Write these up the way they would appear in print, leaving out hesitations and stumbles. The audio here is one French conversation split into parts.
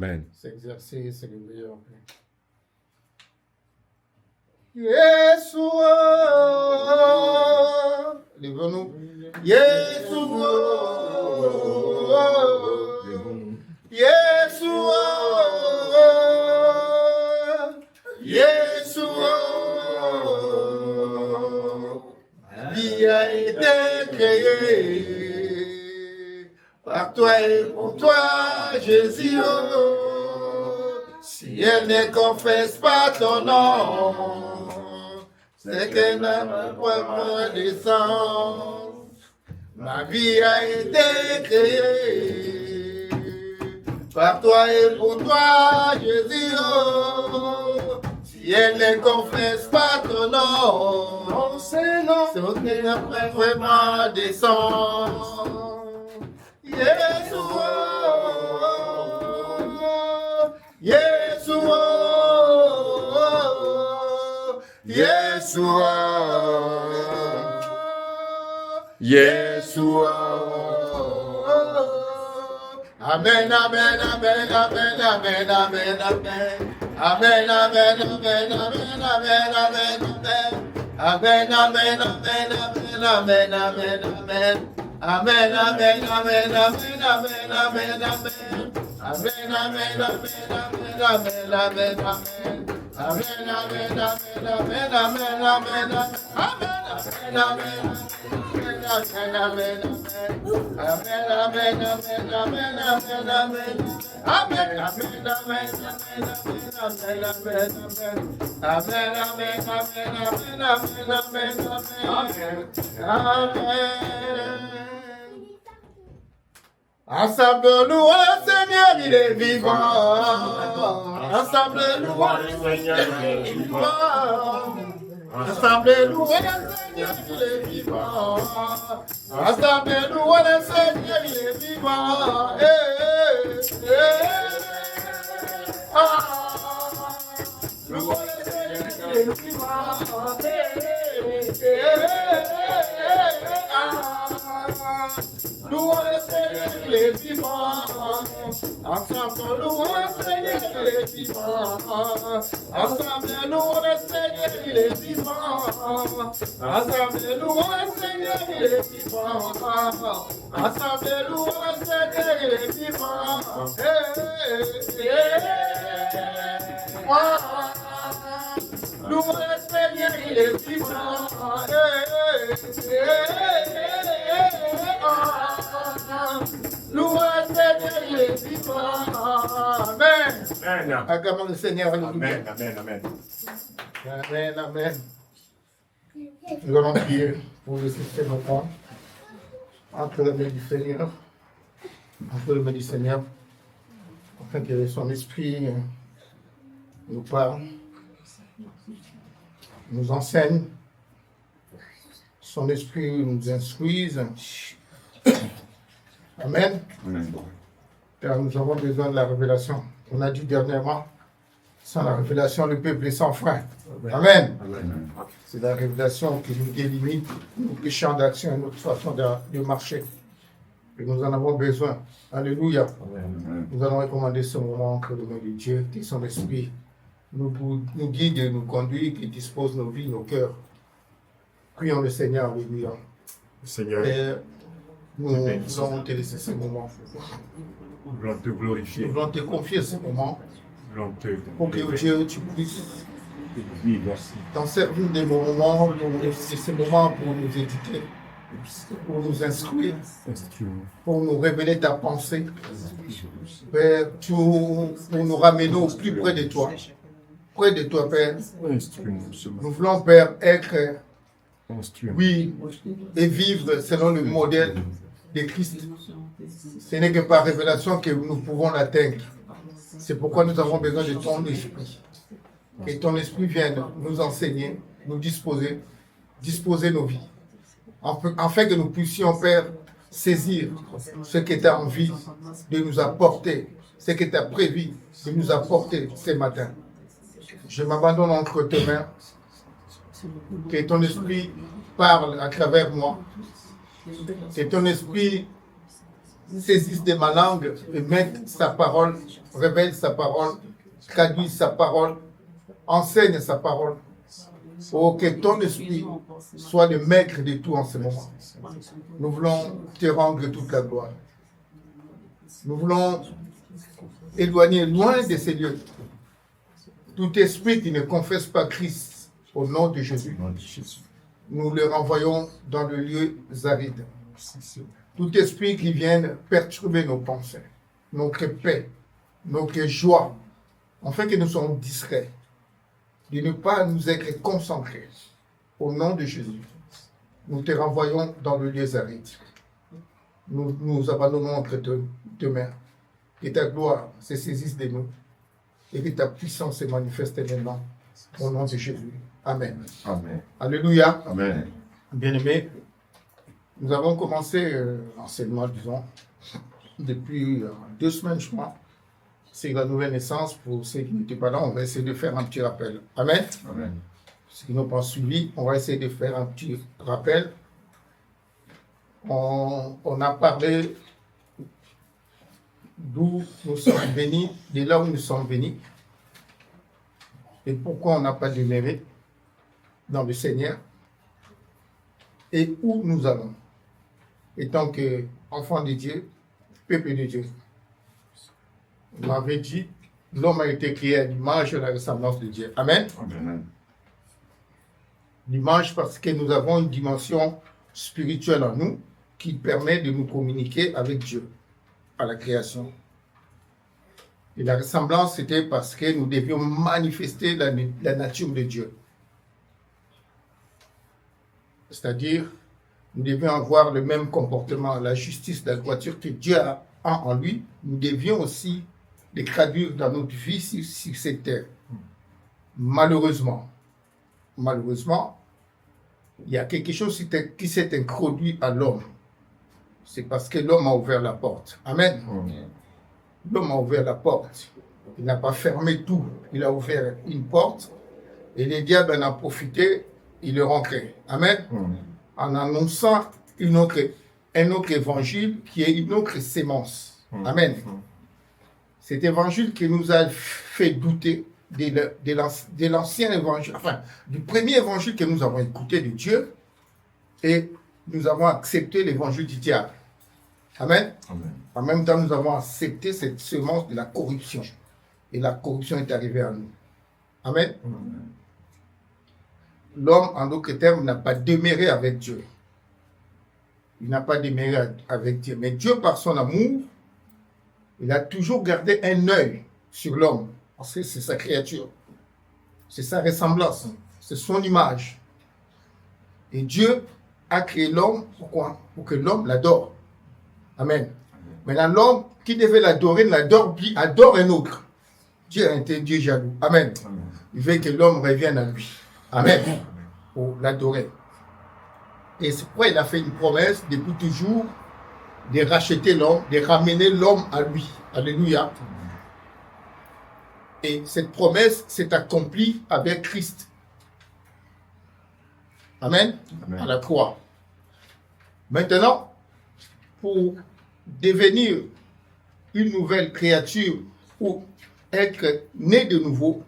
Amen. S'exercer, c'est le meilleur. Yeshua, lève-nous. Yeshua, Yeshua, Yeshua, vie a été créée par toi et pour toi, Jésus. Si elle ne confesse pas ton nom, c'est qu'elle n'a pas d'essence. Ma vie a été créée par toi et pour toi, Jésus. Si elle ne confesse pas ton nom, c'est qu'elle n'a pas vraiment d'essence. Yeshua, Yeshua, Yeshua, Yeshua. Amen, amen, amen, amen, amen, amen, amen. Amen, amen, amen, amen, amen, amen, amen. Amen, amen, amen, amen, amen, amen, amen. Amen, amen, amen, amen, amen, amen, amen. Amen, amen, amen, amen, amen, amen, amen. Amen, amen, amen, amen, amen, amen, amen. Amen, amen, amen. Amen, amen, amen. Amen, amen, amen, amen, amen, amen. Amen, amen, amen, amen, amen, amen, amen. Amen, amen, amen, amen, amen, amen, amen. Amen. Ensemble-nous, le Seigneur, il est vivant. Ensemble-nous, le Seigneur, il est vivant. Ensemble-nous, le Seigneur, il est vivant. Ensemble-nous, le Seigneur, il est vivant. Louons le Seigneur, il est vivant. Louons le Seigneur, il est vivant. Ensemble, louons le Seigneur, il est vivant. Ensemble, louons le Seigneur, il est vivant. Ensemble, louons le Seigneur, il est vivant. Ensemble, louons le Seigneur, il est vivant. Louons le Seigneur, il est vivant. Louons le Seigneur, il est vivant. Amen. Acclamons le Seigneur. Amen, amen, amen. Amen, amen. Nous allons prier pour le système de temps. Entre les mains du Seigneur. Entre les mains du Seigneur. Afin que son esprit nous parle, nous enseigne, son esprit nous instruise. Amen. Amen. Car nous avons besoin de la révélation. On a dit dernièrement, sans la révélation, le peuple est sans frein. Amen. Amen. C'est la révélation qui nous délimite nos champs d'action et notre façon de marcher. Et nous en avons besoin. Alléluia. Amen. Nous allons recommander ce moment que le nom de Dieu, que son esprit nous guide et nous conduit, qui dispose nos vies, nos cœurs. Prions le Seigneur, alléluia. Seigneur, Et nous allons te laisser ce moment. nous voulons te glorifier. Nous voulons te confier ce moment Nous voulons te pour que Dieu, tu puisses Oui, merci. t'en servir des moments, de ces moments pour nous éduquer, pour nous instruire, pour nous révéler ta pensée, Père, pour nous ramener au plus près de toi. Près de toi, Père. Nous voulons, Père, être, oui, et vivre selon le modèle de Christ. Ce n'est que par révélation que nous pouvons l'atteindre. C'est pourquoi nous avons besoin de ton esprit. Que ton esprit vienne nous enseigner, nous disposer nos vies. Afin que nous puissions, Père, saisir ce que tu as envie de nous apporter, ce que tu as prévu de nous apporter ce matin. Je m'abandonne entre tes mains. Que ton esprit parle à travers moi. Que ton esprit saisisse de ma langue et mette sa parole, révèle sa parole, traduise sa parole, enseigne sa parole. Oh, que ton esprit soit le maître de tout en ce moment. Nous voulons te rendre toute la gloire. Nous voulons éloigner loin de ces lieux tout esprit qui ne confesse pas Christ au nom de Jésus. Nous le renvoyons dans le lieu aride. Tout esprit qui vienne perturber nos pensées, notre paix, notre joie, afin que nous soyons discrets, de ne pas nous être concentrés. Au nom de Jésus, nous te renvoyons dans le lieu aride. Nous abandonnons entre tes mains. Que ta gloire se saisisse de nous et que ta puissance se manifeste maintenant. Au nom de Jésus. Amen. Amen. Alléluia. Amen. Bien-aimés, nous avons commencé l'enseignement, disons, depuis 2 semaines, je crois. C'est la nouvelle naissance. Pour ceux qui n'étaient pas là, on va essayer de faire un petit rappel. Amen. Amen. Ceux qui n'ont pas suivi, on va essayer de faire un petit rappel. On a parlé d'où nous sommes venus, de là où nous sommes venus, et pourquoi on n'a pas demeuré dans le Seigneur, et où nous allons, étant qu'enfants de Dieu, peuple de Dieu. On avait dit, l'homme a été créé à l'image et à la ressemblance de Dieu. Amen. Amen. L'image parce que nous avons une dimension spirituelle en nous qui permet de nous communiquer avec Dieu à la création. Et la ressemblance, c'était parce que nous devions manifester la nature de Dieu. C'est-à-dire, nous devions avoir le même comportement, la justice, la droiture que Dieu a en lui. Nous devions aussi les traduire dans notre vie sur cette terre. Malheureusement, il y a quelque chose qui s'est introduit à l'homme. C'est parce que l'homme a ouvert la porte. Amen. L'homme a ouvert la porte. Il n'a pas fermé tout. Il a ouvert une porte. Et le diable en a profité. Il est rentré. Amen. En annonçant un autre évangile qui est une autre sémence. Amen. Cet évangile qui nous a fait douter de l'ancien évangile, enfin, du premier évangile que nous avons écouté de Dieu, et nous avons accepté l'évangile du diable. Amen. Amen. En même temps, nous avons accepté cette semence de la corruption. Et la corruption est arrivée à nous. Amen. Amen. L'homme, en d'autres termes, n'a pas demeuré avec Dieu. Il n'a pas demeuré avec Dieu. Mais Dieu, par son amour, il a toujours gardé un œil sur l'homme. Parce que c'est sa créature. C'est sa ressemblance. C'est son image. Et Dieu a créé l'homme, pourquoi? Pour que l'homme l'adore. Amen. Maintenant, l'homme qui devait l'adorer, adore un autre. Dieu est un Dieu jaloux. Amen. Amen. Il veut que l'homme revienne à lui. Amen. Pour l'adorer. Et c'est pourquoi il a fait une promesse depuis toujours de racheter l'homme, de ramener l'homme à lui. Alléluia. Et cette promesse s'est accomplie avec Christ. Amen. Amen. À la croix. Maintenant, pour devenir une nouvelle créature ou être né de nouveau,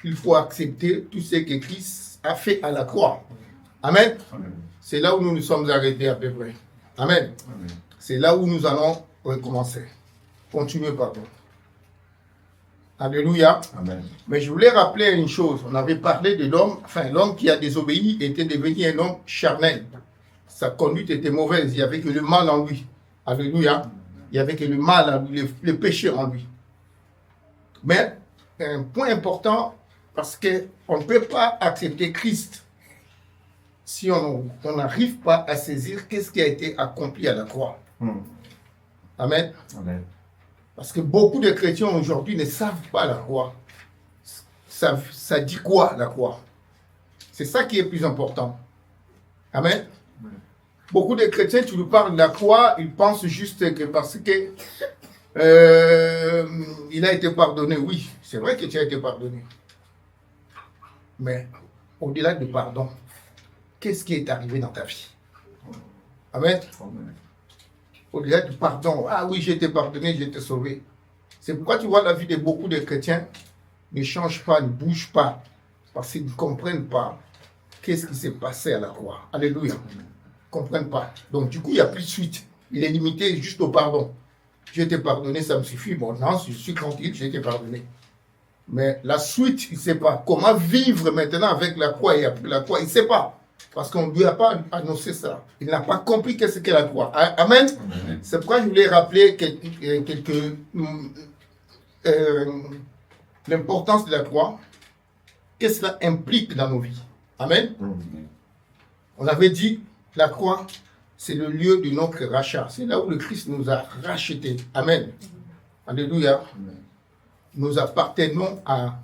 il faut accepter tout ce que Christ a fait à la croix. Amen. Amen. C'est là où nous nous sommes arrêtés à peu près. Amen. Amen. C'est là où nous allons recommencer. Continuez, pardon. Alléluia. Amen. Mais je voulais rappeler une chose. On avait parlé de l'homme, enfin l'homme qui a désobéi était devenu un homme charnel. Sa conduite était mauvaise. Il n'y avait que le mal en lui. Alléluia. Il n'y avait que le mal en lui, le péché en lui. Mais un point important, parce qu'on ne peut pas accepter Christ si on n'arrive pas à saisir qu'est-ce qui a été accompli à la croix. Amen. Amen. Parce que beaucoup de chrétiens aujourd'hui ne savent pas la croix. Ça dit quoi la croix? C'est ça qui est plus important. Amen. Beaucoup de chrétiens, tu lui parles de la croix, ils pensent juste que parce que il a été pardonné. Oui, c'est vrai que tu as été pardonné. Mais au-delà du pardon, qu'est-ce qui est arrivé dans ta vie? Amen. Amen. Au-delà du pardon. Ah oui, j'ai été pardonné, j'ai été sauvé. C'est pourquoi tu vois la vie de beaucoup de chrétiens ne change pas, ne bouge pas. Parce qu'ils ne comprennent pas qu'est-ce qui s'est passé à la croix. Alléluia. Ils ne comprennent pas. Donc du coup, il n'y a plus de suite. Il est limité juste au pardon. J'ai été pardonné, ça me suffit. Bon, non, je suis tranquille, j'ai été pardonné. Mais la suite, il ne sait pas. Comment vivre maintenant avec la croix et après la croix, il ne sait pas. Parce qu'on ne lui a pas annoncé ça. Il n'a pas compris qu'est-ce qu'est la croix. Amen. Amen. C'est pourquoi je voulais rappeler l'importance de la croix. Qu'est-ce que cela implique dans nos vies. Amen. Amen. On avait dit, la croix, c'est le lieu de notre rachat. C'est là où le Christ nous a rachetés. Amen. Alléluia. Amen. Nous appartenons à...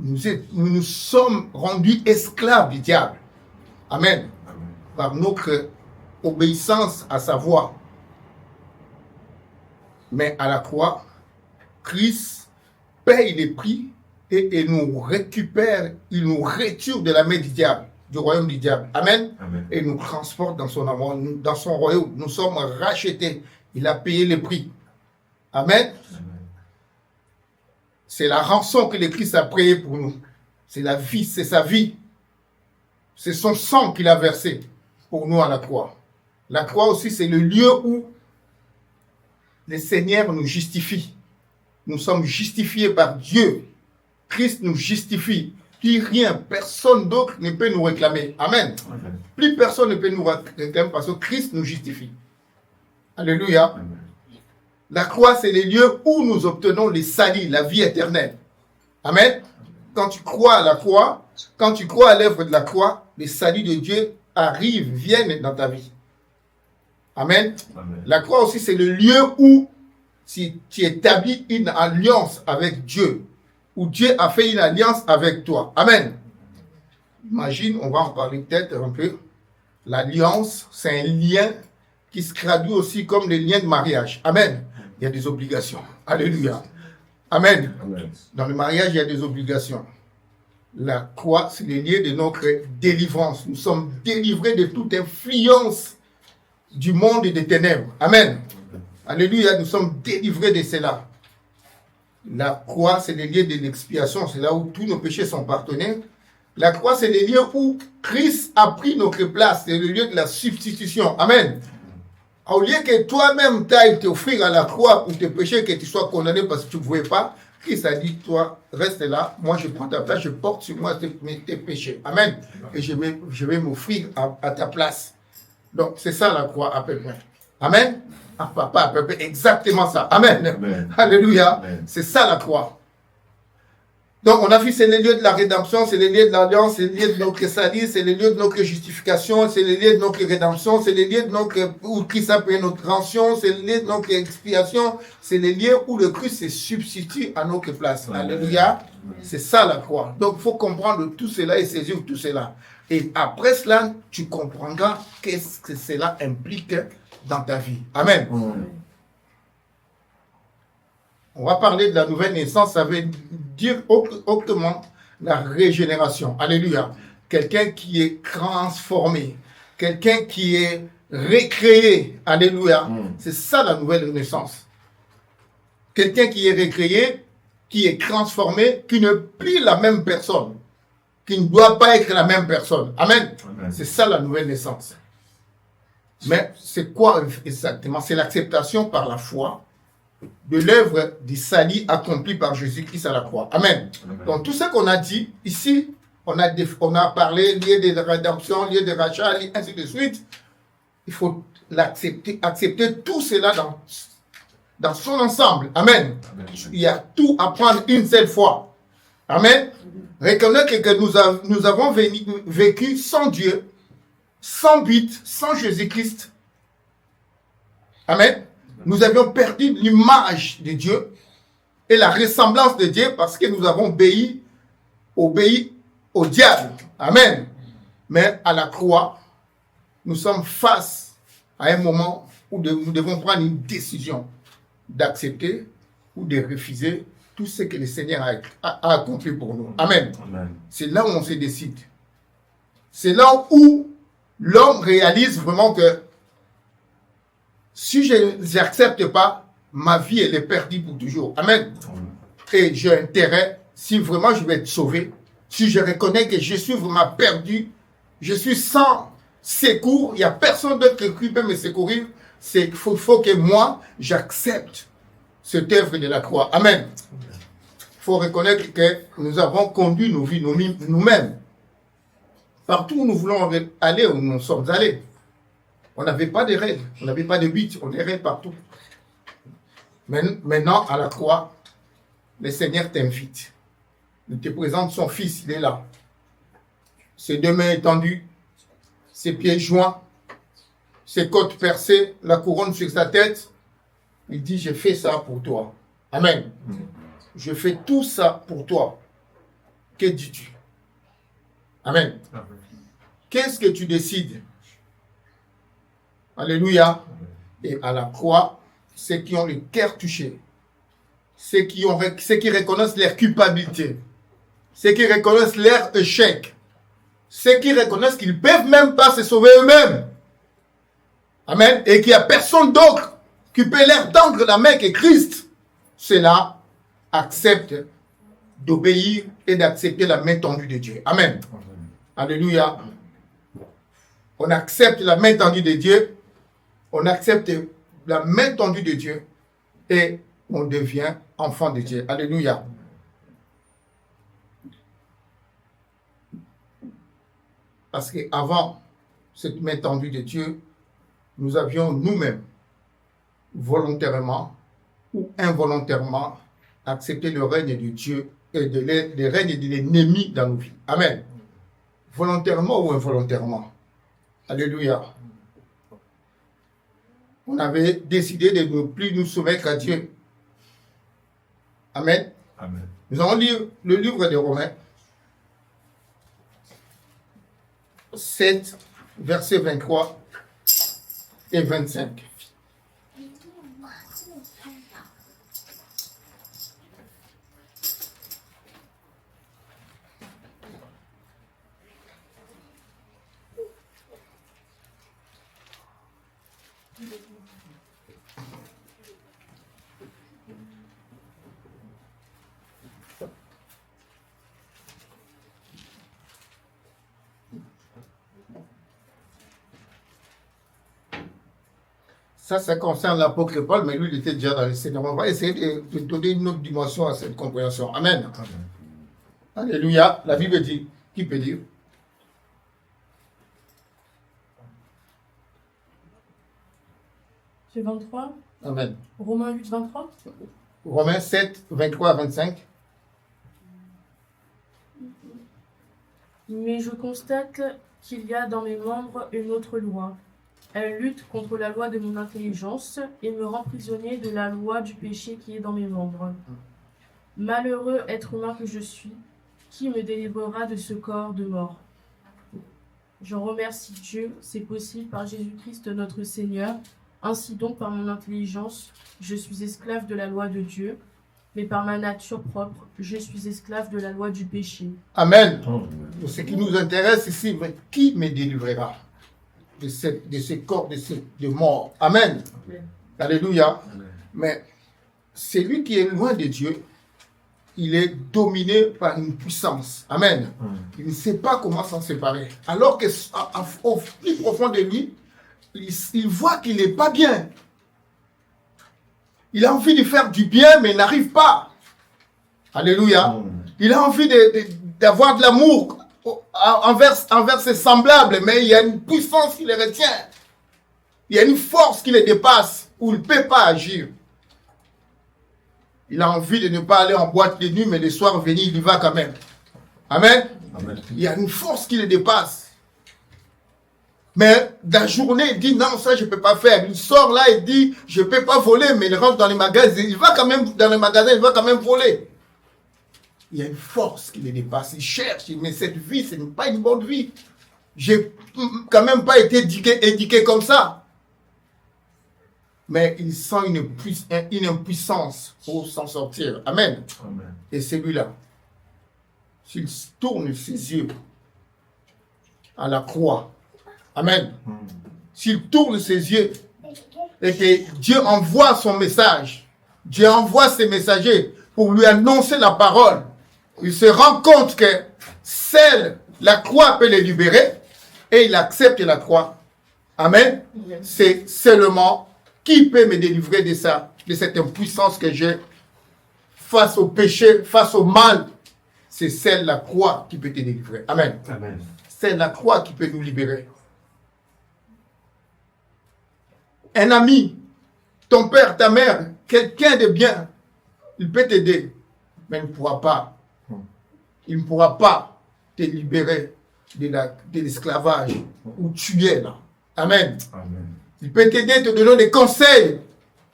Nous sommes rendus esclaves du diable. Amen. Amen. Par notre obéissance à sa voix. Mais à la croix, Christ paye les prix et nous récupère, il nous retire de la main du diable, du royaume du diable. Amen. Amen. Et nous transporte dans son amour, dans son royaume. Nous sommes rachetés. Il a payé les prix. Amen. Amen. C'est la rançon que le Christ a payée pour nous. C'est la vie, c'est sa vie. C'est son sang qu'il a versé pour nous à la croix. La croix aussi, c'est le lieu où le Seigneur nous justifie. Nous sommes justifiés par Dieu. Christ nous justifie. Plus rien, personne d'autre ne peut nous réclamer. Amen. Amen. Plus personne ne peut nous réclamer parce que Christ nous justifie. Alléluia. Amen. La croix, c'est les lieux où nous obtenons les salut, la vie éternelle. Amen. Quand tu crois à la croix, quand tu crois à l'œuvre de la croix, les saluts de Dieu arrivent, viennent dans ta vie. Amen. Amen. La croix aussi, c'est le lieu où si tu établis une alliance avec Dieu, où Dieu a fait une alliance avec toi. Amen. Imagine, on va en parler peut-être un peu. L'alliance, c'est un lien qui se traduit aussi comme le lien de mariage. Amen. Il y a des obligations. Alléluia. Amen. Amen. Dans le mariage, il y a des obligations. La croix, c'est le lieu de notre délivrance. Nous sommes délivrés de toute influence du monde et des ténèbres. Amen. Alléluia. Nous sommes délivrés de cela. La croix, c'est le lieu de l'expiation. C'est là où tous nos péchés sont pardonnés. La croix, c'est le lieu où Christ a pris notre place. C'est le lieu de la substitution. Amen. Au lieu que toi-même t'ailles t'offrir à la croix pour tes péchés, que tu sois condamné parce que tu ne pouvais pas, Christ a dit, toi, reste là, moi je prends ta place, je porte sur moi tes péchés. Amen. Et je vais m'offrir à ta place. Donc, c'est ça la croix à peu près. Amen. Ah, papa, à peu près, exactement ça. Amen. Amen. Alléluia. C'est ça la croix. Donc, on a vu, c'est le lieu de la rédemption, c'est le lieu de l'alliance, c'est le lieu de notre salut, c'est le lieu de notre justification, c'est le lieu de notre rédemption, c'est le lieu de notre, où Christ a payé notre rançon, c'est le lieu de notre expiation, c'est le lieu où le Christ se substitue à notre place. Amen. Alléluia. C'est ça la croix. Donc, il faut comprendre tout cela et saisir tout cela. Et après cela, tu comprendras qu'est-ce que cela implique dans ta vie. Amen. Amen. On va parler de la nouvelle naissance, ça veut dire autrement la régénération. Alléluia. Quelqu'un qui est transformé, quelqu'un qui est recréé. Alléluia. C'est ça la nouvelle naissance. Quelqu'un qui est recréé, qui est transformé, qui n'est plus la même personne, qui ne doit pas être la même personne. Amen. Amen. C'est ça la nouvelle naissance. Mais c'est quoi exactement? C'est l'acceptation par la foi de l'œuvre du salut accompli par Jésus-Christ à la croix. Amen. Amen. Donc tout ce qu'on a dit ici, on a parlé lié de rédemption, lié de rachat, ainsi de suite. Il faut l'accepter, accepter tout cela dans son ensemble. Amen. Amen. Il y a tout à prendre une seule fois. Amen. Reconnaître que nous avons vécu sans Dieu, sans but, sans Jésus-Christ. Amen. Nous avions perdu l'image de Dieu et la ressemblance de Dieu parce que nous avons obéi au diable. Amen. Mais à la croix, nous sommes face à un moment où nous devons prendre une décision d'accepter ou de refuser tout ce que le Seigneur a accompli pour nous. Amen. Amen. C'est là où on se décide. C'est là où l'homme réalise vraiment que Si je n'accepte pas, ma vie, elle est perdue pour toujours. Amen. Et j'ai intérêt, si vraiment je vais être sauvé, si je reconnais que je suis vraiment perdu, je suis sans secours, il n'y a personne d'autre qui peut me secourir, il faut que moi, j'accepte cette œuvre de la croix. Amen. Il faut reconnaître que nous avons conduit nos vies nous-mêmes. Partout où nous voulons aller, où nous sommes allés. On n'avait pas de règles, on n'avait pas de but, on errait partout. Maintenant, à la croix, le Seigneur t'invite. Il te présente son Fils, il est là. Ses deux mains étendues, ses pieds joints, ses côtes percées, la couronne sur sa tête. Il dit, je fais ça pour toi. Amen. Je fais tout ça pour toi. Que dis-tu? Amen. Qu'est-ce que tu décides? Alléluia. Et à la croix, ceux qui ont le cœur touché, ceux qui reconnaissent leur culpabilité, ceux qui reconnaissent leur échec, ceux qui reconnaissent qu'ils ne peuvent même pas se sauver eux-mêmes. Amen. Et qu'il n'y a personne d'autre qui peut leur tendre la main que Christ. Ceux-là acceptent d'obéir et d'accepter la main tendue de Dieu. Amen. Alléluia. On accepte la main tendue de Dieu. On accepte la main tendue de Dieu. Et on devient enfant de Dieu. Alléluia. Parce qu'avant cette main tendue de Dieu, nous avions nous-mêmes, volontairement ou involontairement, accepté le règne de Dieu et le règne de l'ennemi dans nos vies. Amen. Volontairement ou involontairement. Alléluia. On avait décidé de ne plus nous soumettre à Dieu. Amen. Amen. Nous allons lire le livre de Romains 7, versets 23 et 25. Ça concerne l'apôtre Paul, mais lui, il était déjà dans le Seigneur. On va essayer de donner une autre dimension à cette compréhension. Amen. Amen. Alléluia. La Bible dit, qui peut dire? C'est 23. Amen. Romains 8, 23. Romains 7, 23 à 25. Mais je constate qu'il y a dans mes membres une autre loi. Elle lutte contre la loi de mon intelligence et me rend prisonnier de la loi du péché qui est dans mes membres. Malheureux être humain que je suis, qui me délivrera de ce corps de mort? J'en remercie Dieu, c'est possible par Jésus-Christ notre Seigneur. Ainsi donc, par mon intelligence, je suis esclave de la loi de Dieu, mais par ma nature propre, je suis esclave de la loi du péché. Amen. Ce qui nous intéresse ici, qui me délivrera de ce corps de mort? Amen. Amen. Alléluia. Amen. Mais celui qui est loin de Dieu, il est dominé par une puissance. Amen. Il ne sait pas comment s'en séparer. Alors qu'au plus profond de lui, il voit qu'il n'est pas bien. Il a envie de faire du bien, mais il n'arrive pas. Alléluia. Il a envie d'avoir de l'amour envers ses semblables, mais il y a une puissance qui les retient. Il y a une force qui les dépasse, où il ne peut pas agir. Il a envie de ne pas aller en boîte de nuit, mais le soir venir, il y va quand même. Amen. Amen. Il y a une force qui le dépasse. Mais la journée, il dit non, ça je ne peux pas faire. Il sort là et dit je ne peux pas voler, mais il rentre dans les magasins. Il va quand même dans les magasins, il va quand même voler. Il y a une force qui le dépasse. Il cherche, mais cette vie, ce n'est pas une bonne vie. J'ai quand même pas été éduqué comme ça. Mais il sent une impuissance pour s'en sortir. Amen. Amen. Et celui-là, s'il tourne ses yeux à la croix, amen. S'il tourne ses yeux Et que Dieu envoie son message. Dieu envoie ses messagers pour lui annoncer la parole. Il se rend compte que la croix peut les libérer et il accepte la croix. Amen. C'est seulement qui peut me délivrer de cette impuissance que j'ai face au péché, face au mal. C'est celle la croix qui peut te délivrer. Amen. Amen. C'est la croix qui peut nous libérer. Un ami, ton père, ta mère, quelqu'un de bien, il peut t'aider, mais il ne pourra pas. Il ne pourra pas te libérer de l'esclavage où tu es là. Amen. Amen. Il peut t'aider, te donner des conseils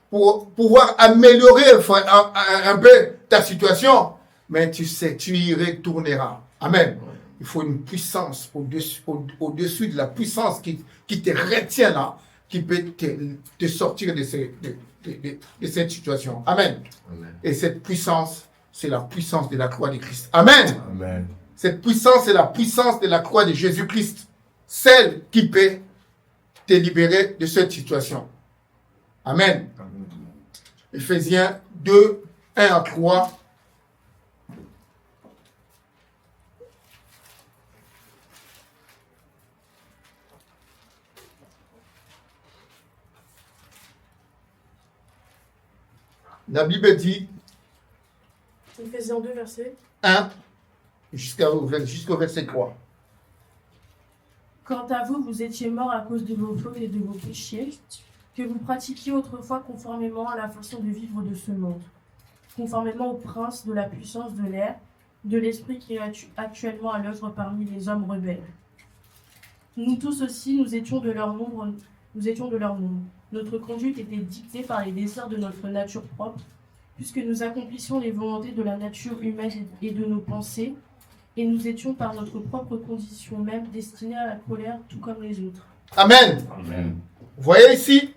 pour pouvoir améliorer un peu ta situation, mais tu sais, tu y retourneras. Amen. Il faut une puissance au-dessus de la puissance qui te retient là, qui peut te sortir de cette situation. Amen. Amen. Et cette puissance, c'est la puissance de la croix de Christ. Amen. Amen. Cette puissance, c'est la puissance de la croix de Jésus-Christ. Celle qui peut te libérer de cette situation. Amen. Amen. Éphésiens 2, 1 à 3. La Bible dit Éphésiens 2, verset 1 jusqu'au verset 3. Quant à vous, vous étiez morts à cause de vos fautes et de vos péchés, que vous pratiquiez autrefois conformément à la façon de vivre de ce monde, conformément au prince de la puissance de l'air, de l'esprit qui est actuellement à l'œuvre parmi les hommes rebelles. Nous tous aussi, nous étions de leur nombre. Notre conduite était dictée par les désirs de notre nature propre, puisque nous accomplissions les volontés de la nature humaine et de nos pensées, et nous étions par notre propre condition même destinés à la colère, tout comme les autres. Amen. Amen. Vous voyez ici,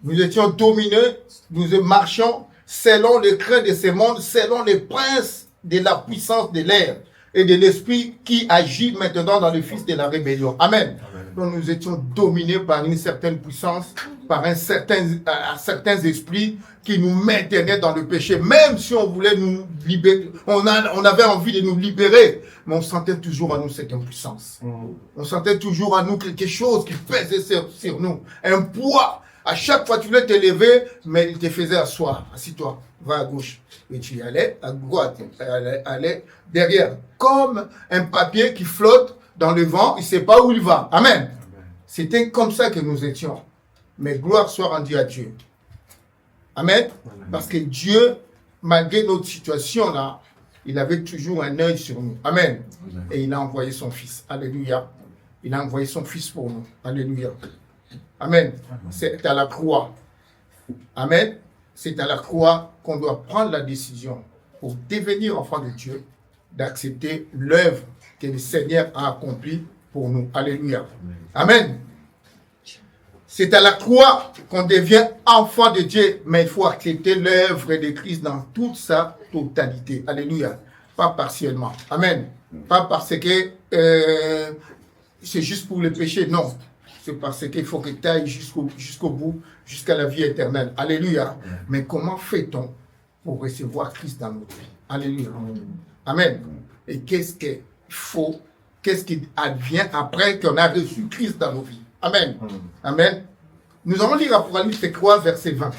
nous étions dominés, nous marchions selon le craint de ce monde, selon les princes de la puissance de l'air et de l'esprit qui agit maintenant dans le fils de la rébellion. Amen. Amen. Donc nous étions dominés par une certaine puissance, par certains esprits qui nous maintenaient dans le péché. Même si on voulait nous libérer, on avait envie de nous libérer, mais on sentait toujours en nous cette impuissance. On sentait toujours en nous quelque chose qui pesait sur nous, un poids. À chaque fois, tu voulais te lever, mais il te faisait asseoir. Assis-toi, va à gauche. Et tu y allais à droite, allais derrière. Comme un papier qui flotte dans le vent, il ne sait pas où il va. Amen. C'était comme ça que nous étions. Mais gloire soit rendue à Dieu. Amen. Parce que Dieu, malgré notre situation là, il avait toujours un œil sur nous. Amen. Et il a envoyé son Fils. Alléluia. Il a envoyé son Fils pour nous. Alléluia. Amen. C'est à la croix. Amen. C'est à la croix qu'on doit prendre la décision pour devenir enfant de Dieu, d'accepter l'œuvre que le Seigneur a accomplie pour nous. Alléluia. Amen. C'est à la croix qu'on devient enfant de Dieu, mais il faut accepter l'œuvre de Christ dans toute sa totalité. Alléluia. Pas partiellement. Amen. Pas parce que c'est juste pour le péché, non. C'est parce qu'il faut que tu ailles jusqu'au bout, jusqu'à la vie éternelle. Alléluia. Mais comment fait-on pour recevoir Christ dans notre vie? Alléluia. Amen. Et qu'est-ce qui advient après qu'on a reçu Christ dans nos vies? Amen. Amen. Nous allons lire Apocalypse 3, verset 20.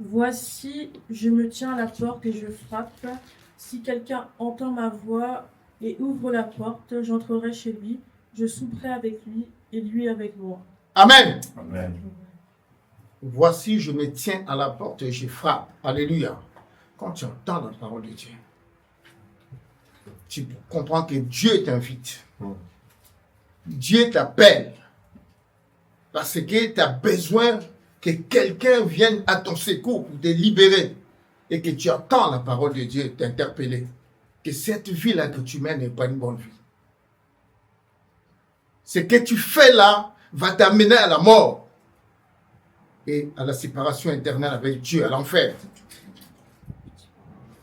Voici, je me tiens à la porte et je frappe. Si quelqu'un entend ma voix et ouvre la porte, j'entrerai chez lui, je souperai avec lui et lui avec moi. Amen. Amen. Voici, je me tiens à la porte et je frappe. Alléluia. Quand tu entends la parole de Dieu, tu comprends que Dieu t'invite. Dieu t'appelle. Parce que tu as besoin que quelqu'un vienne à ton secours pour te libérer et que tu entends la parole de Dieu t'interpeller, que cette vie-là que tu mènes n'est pas une bonne vie. Ce que tu fais là va t'amener à la mort et à la séparation éternelle avec Dieu, à l'enfer.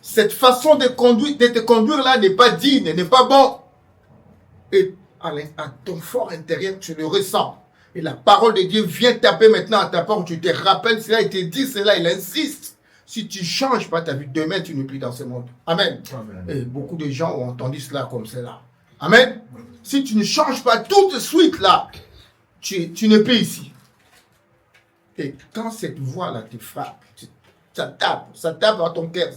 Cette façon de te conduire là n'est pas digne, n'est pas bon. Et à ton fort intérieur, tu le ressens. Et la parole de Dieu vient taper maintenant à ta porte. Tu te rappelles cela, il te dit cela, il insiste. Si tu ne changes pas ta vie, demain tu n'es plus dans ce monde. Amen. Amen. Et beaucoup de gens ont entendu cela comme cela. Amen. Si tu ne changes pas tout de suite là, tu n'es plus ici. Et quand cette voix-là te frappe, ça tape dans ton cœur,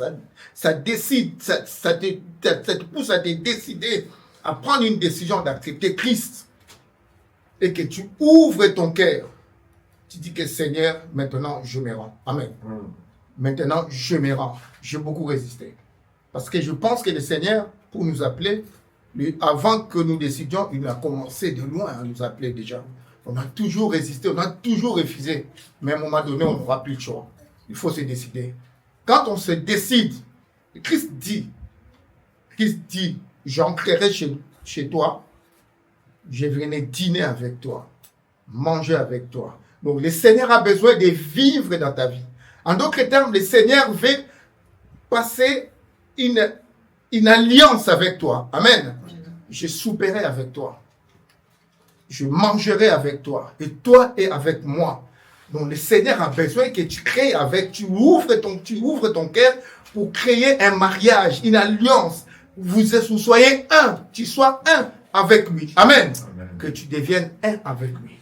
ça décide, ça te pousse à te décider à prendre une décision d'accepter Christ et que tu ouvres ton cœur. Tu dis que Seigneur, maintenant je me rends. Amen. Maintenant je me rends. J'ai beaucoup résisté. Parce que je pense que le Seigneur, pour nous appeler, avant que nous décidions, il a commencé de loin à nous appeler déjà. On a toujours résisté, on a toujours refusé. Mais à un moment donné, on n'aura plus le choix. Il faut se décider. Quand on se décide, Christ dit, j'entrerai chez toi, je viendrai dîner avec toi, manger avec toi. Donc le Seigneur a besoin de vivre dans ta vie. En d'autres termes, le Seigneur veut passer une alliance avec toi. Amen. Je souperai avec toi. Je mangerai avec toi. Et toi et avec moi. Donc le Seigneur a besoin que tu ouvres ton cœur pour créer un mariage, une alliance. Vous soyez un. Tu sois un avec lui. Amen. Amen. Que tu deviennes un avec lui.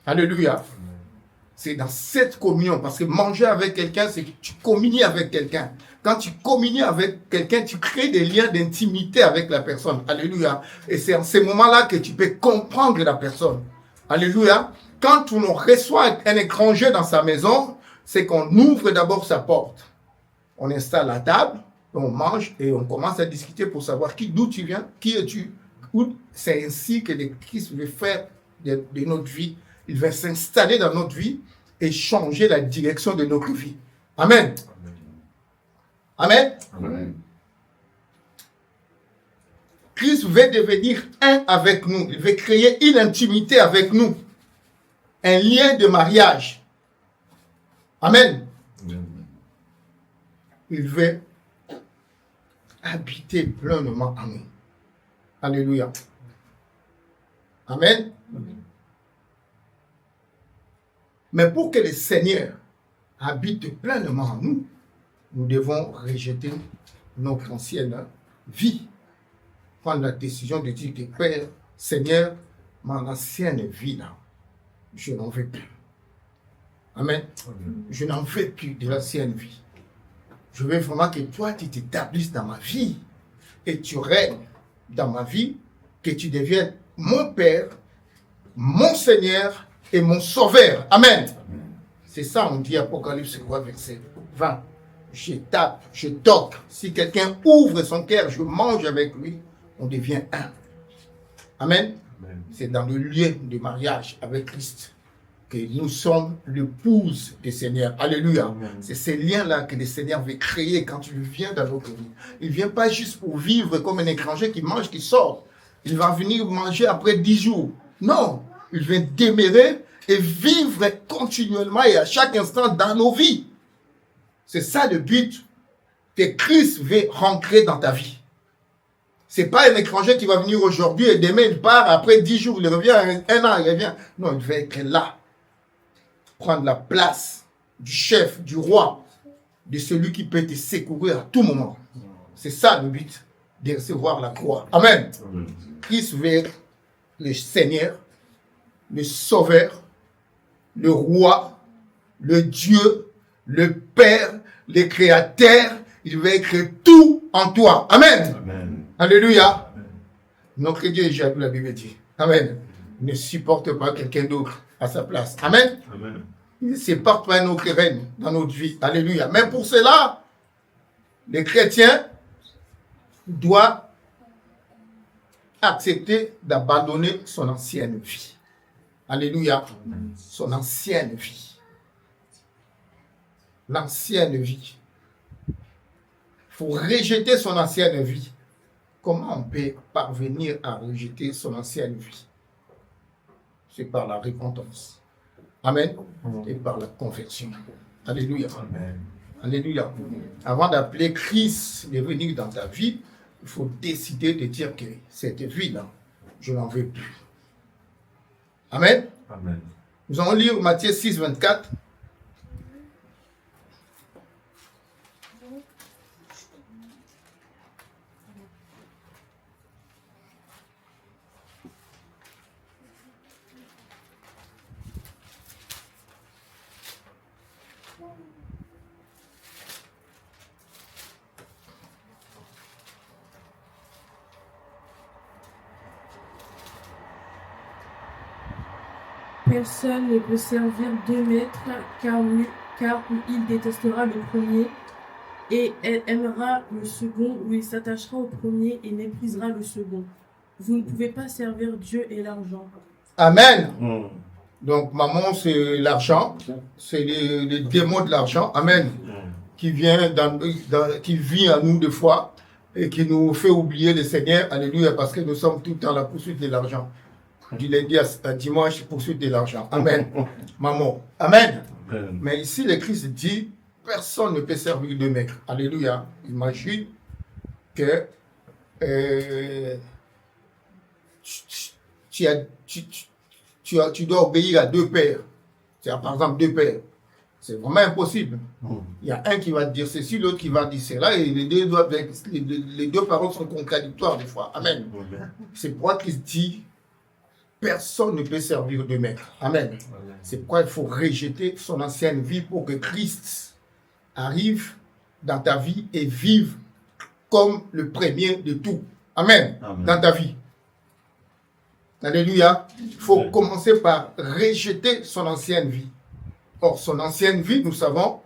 Alléluia. C'est dans cette communion. Parce que manger avec quelqu'un, c'est que tu communies avec quelqu'un. Quand tu communies avec quelqu'un, tu crées des liens d'intimité avec la personne. Alléluia. Et c'est en ces moments-là que tu peux comprendre la personne. Alléluia. Quand on reçoit un étranger dans sa maison, c'est qu'on ouvre d'abord sa porte. On installe la table, on mange et on commence à discuter pour savoir d'où tu viens, qui es-tu. C'est ainsi que le Christ veut faire de notre vie. Il va s'installer dans notre vie et changer la direction de notre vie. Amen. Amen. Amen. Christ veut devenir un avec nous. Il veut créer une intimité avec nous. Un lien de mariage. Amen. Amen. Il veut habiter pleinement en nous. Alléluia. Amen. Amen. Mais pour que le Seigneur habite pleinement en nous, nous devons rejeter notre ancienne vie. Prendre la décision de dire que Père, Seigneur, mon ancienne vie là, je n'en veux plus. Amen. Amen. Je n'en veux plus de l'ancienne vie. Je veux vraiment que toi, tu t'établisses dans ma vie et tu règnes dans ma vie, que tu deviennes mon Père, mon Seigneur et mon Sauveur. Amen. Amen. C'est ça, on dit Apocalypse 3, verset 20. Je tape, je toque. Si quelqu'un ouvre son cœur, je mange avec lui, on devient un. Amen. Amen. C'est dans le lieu de mariage avec Christ que nous sommes l'épouse du Seigneur. Alléluia. Amen. C'est ces liens-là que le Seigneur veut créer quand tu viens dans notre vie. Il ne vient pas juste pour vivre comme un étranger qui mange, qui sort. Il va venir manger après 10 jours. Non. Il vient demeurer et vivre continuellement et à chaque instant dans nos vies. C'est ça le but que Christ veut rentrer dans ta vie. C'est pas un étranger qui va venir aujourd'hui et demain il part, après 10 jours il revient, un an il revient. Non, il va être là. Prendre la place du chef, du roi, de celui qui peut te secourir à tout moment. C'est ça le but de recevoir la croix. Amen. Amen. Christ veut le Seigneur, le Sauveur, le Roi, le Dieu, le Père, le Créateur. Il veut écrire tout en toi. Amen. Amen. Alléluia. Amen. Notre Dieu est jaloux, la Bible dit. Amen. Il ne supporte pas quelqu'un d'autre à sa place. Amen. Amen. Il ne supporte pas notre règne dans notre vie. Alléluia. Mais pour cela, les chrétiens doivent accepter d'abandonner son ancienne vie. Alléluia. Son ancienne vie. L'ancienne vie. Il faut rejeter son ancienne vie. Comment on peut parvenir à rejeter son ancienne vie? C'est par la repentance. Amen. Et par la conversion. Alléluia. Amen. Alléluia. Avant d'appeler Christ de venir dans ta vie, il faut décider de dire que cette vie-là, je n'en veux plus. Amen. Amen. Nous allons lire Matthieu 6, 24. Personne ne peut servir deux maîtres, car ou il détestera le premier et aimera le second, ou il s'attachera au premier et méprisera le second. Vous ne pouvez pas servir Dieu et l'argent. Amen. Mm. Donc, maman, c'est l'argent. C'est les démons de l'argent. Amen. Qui vient qui vit en nous des fois et qui nous fait oublier le Seigneur. Alléluia. Parce que nous sommes tout le temps à la poursuite de l'argent. Du lundi à dimanche, poursuite de l'argent. Amen. Maman. Amen. Amen. Mais ici, le Christ dit, personne ne peut servir deux maîtres. Alléluia. Imagine que tu dois obéir à deux pères. C'est par exemple deux pères. C'est vraiment impossible. Il y a un qui va dire ceci, l'autre qui va dire cela, et les deux paroles sont contradictoires des fois. Amen. C'est pourquoi Christ dit, personne ne peut servir deux maîtres. Amen. C'est pourquoi il faut rejeter son ancienne vie pour que Christ arrive dans ta vie et vive comme le premier de tout. Amen. Amen. Dans ta vie. Alléluia. Il faut commencer par rejeter son ancienne vie. Or, son ancienne vie, nous savons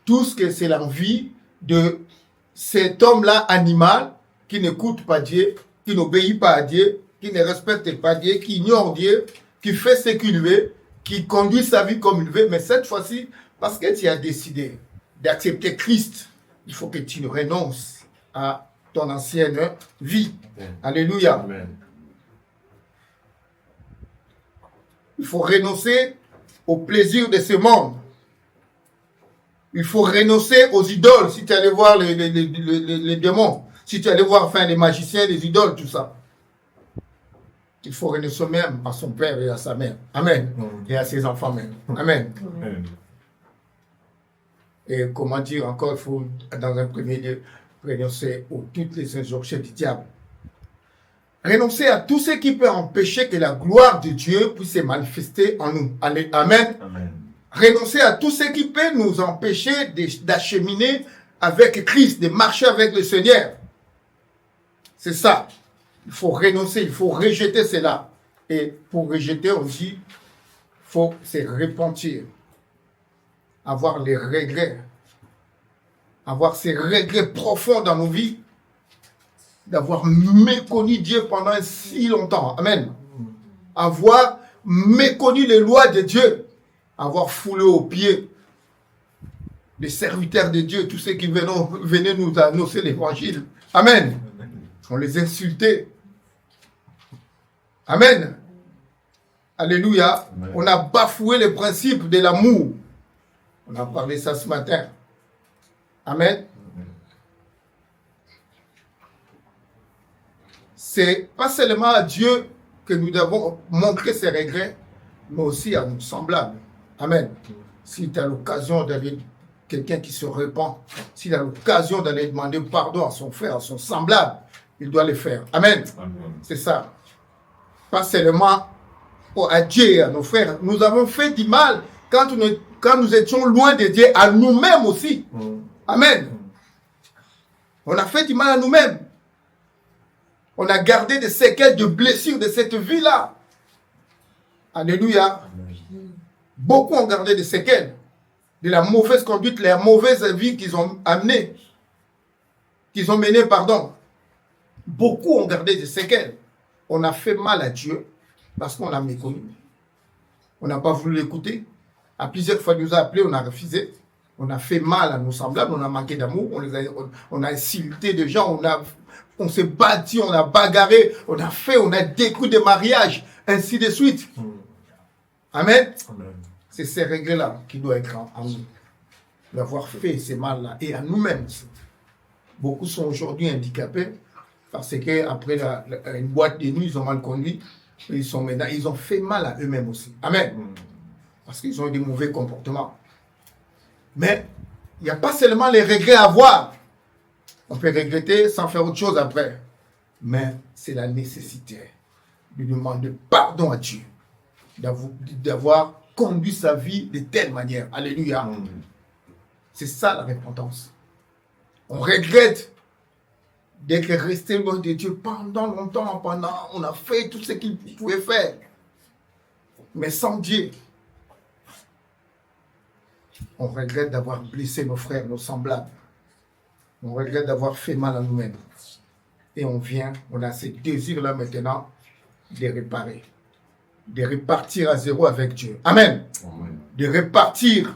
tous que c'est la vie de cet homme-là animal qui n'écoute pas Dieu, qui n'obéit pas à Dieu, qui ne respecte pas Dieu, qui ignore Dieu, qui fait ce qu'il veut, qui conduit sa vie comme il veut. Mais cette fois-ci, parce que tu as décidé d'accepter Christ, il faut que tu renonces à ton ancienne vie. Amen. Alléluia. Amen. Il faut renoncer au plaisir de ce monde. Il faut renoncer aux idoles. Si tu allais voir les démons, si tu allais voir enfin les magiciens, les idoles, tout ça. Il faut renoncer même à son père et à sa mère. Amen. Et à ses enfants même. Amen. Amen. Et comment dire encore, il faut dans un premier lieu renoncer à toutes les injonctions du diable. Renoncer à tout ce qui peut empêcher que la gloire de Dieu puisse se manifester en nous. Amen. Amen. Renoncer à tout ce qui peut nous empêcher d'acheminer avec Christ, de marcher avec le Seigneur. C'est ça. Il faut renoncer, il faut rejeter cela. Et pour rejeter, on dit, il faut se repentir. Avoir les regrets. Avoir ces regrets profonds dans nos vies. D'avoir méconnu Dieu pendant si longtemps. Amen. Avoir méconnu les lois de Dieu. Avoir foulé aux pieds les serviteurs de Dieu, tous ceux qui venaient nous annoncer l'évangile. Amen. On les insultait. Amen. Alléluia. Amen. On a bafoué les principes de l'amour. On a parlé ça ce matin. Amen. C'est pas seulement à Dieu que nous devons montrer ses regrets, mais aussi à nos semblables. Amen. Si tu as l'occasion d'aller, quelqu'un qui se repent, s'il a l'occasion d'aller demander pardon à son frère, à son semblable, il doit le faire. Amen. Amen. C'est ça. Pas seulement à Dieu et à nos frères. Nous avons fait du mal quand nous étions loin de Dieu, à nous-mêmes aussi. Amen. On a fait du mal à nous-mêmes. On a gardé des séquelles de blessures de cette vie-là. Alléluia. Beaucoup ont gardé des séquelles de la mauvaise conduite, la mauvaise vie qu'ils ont amenée, qu'ils ont menée, pardon. Beaucoup ont gardé des séquelles. On a fait mal à Dieu parce qu'on a méconnu. On n'a pas voulu l'écouter. À plusieurs fois, il nous a appelés, on a refusé. On a fait mal à nos semblables, on a manqué d'amour, on a insulté des gens, on s'est battu, on a bagarré, on a détruit des mariages, ainsi de suite. Amen. Amen. C'est ces règles-là qui doivent être en nous. D'avoir fait ces mal-là et à nous-mêmes aussi. Beaucoup sont aujourd'hui handicapés parce qu'après une boîte de nuit, ils ont mal conduit. Ils ont fait mal à eux-mêmes aussi. Amen. Parce qu'ils ont eu des mauvais comportements. Mais il n'y a pas seulement les regrets à avoir. On peut regretter sans faire autre chose après. Mais c'est la nécessité de demander pardon à Dieu. D'avoir conduit sa vie de telle manière. Alléluia. C'est ça la repentance. On regrette d'être resté loin de Dieu pendant longtemps. On a fait tout ce qu'il pouvait faire. Mais sans Dieu, on regrette d'avoir blessé nos frères, nos semblables. On regrette d'avoir fait mal à nous-mêmes. Et on a ce désir-là maintenant de réparer. De repartir à zéro avec Dieu. Amen. Amen. De repartir,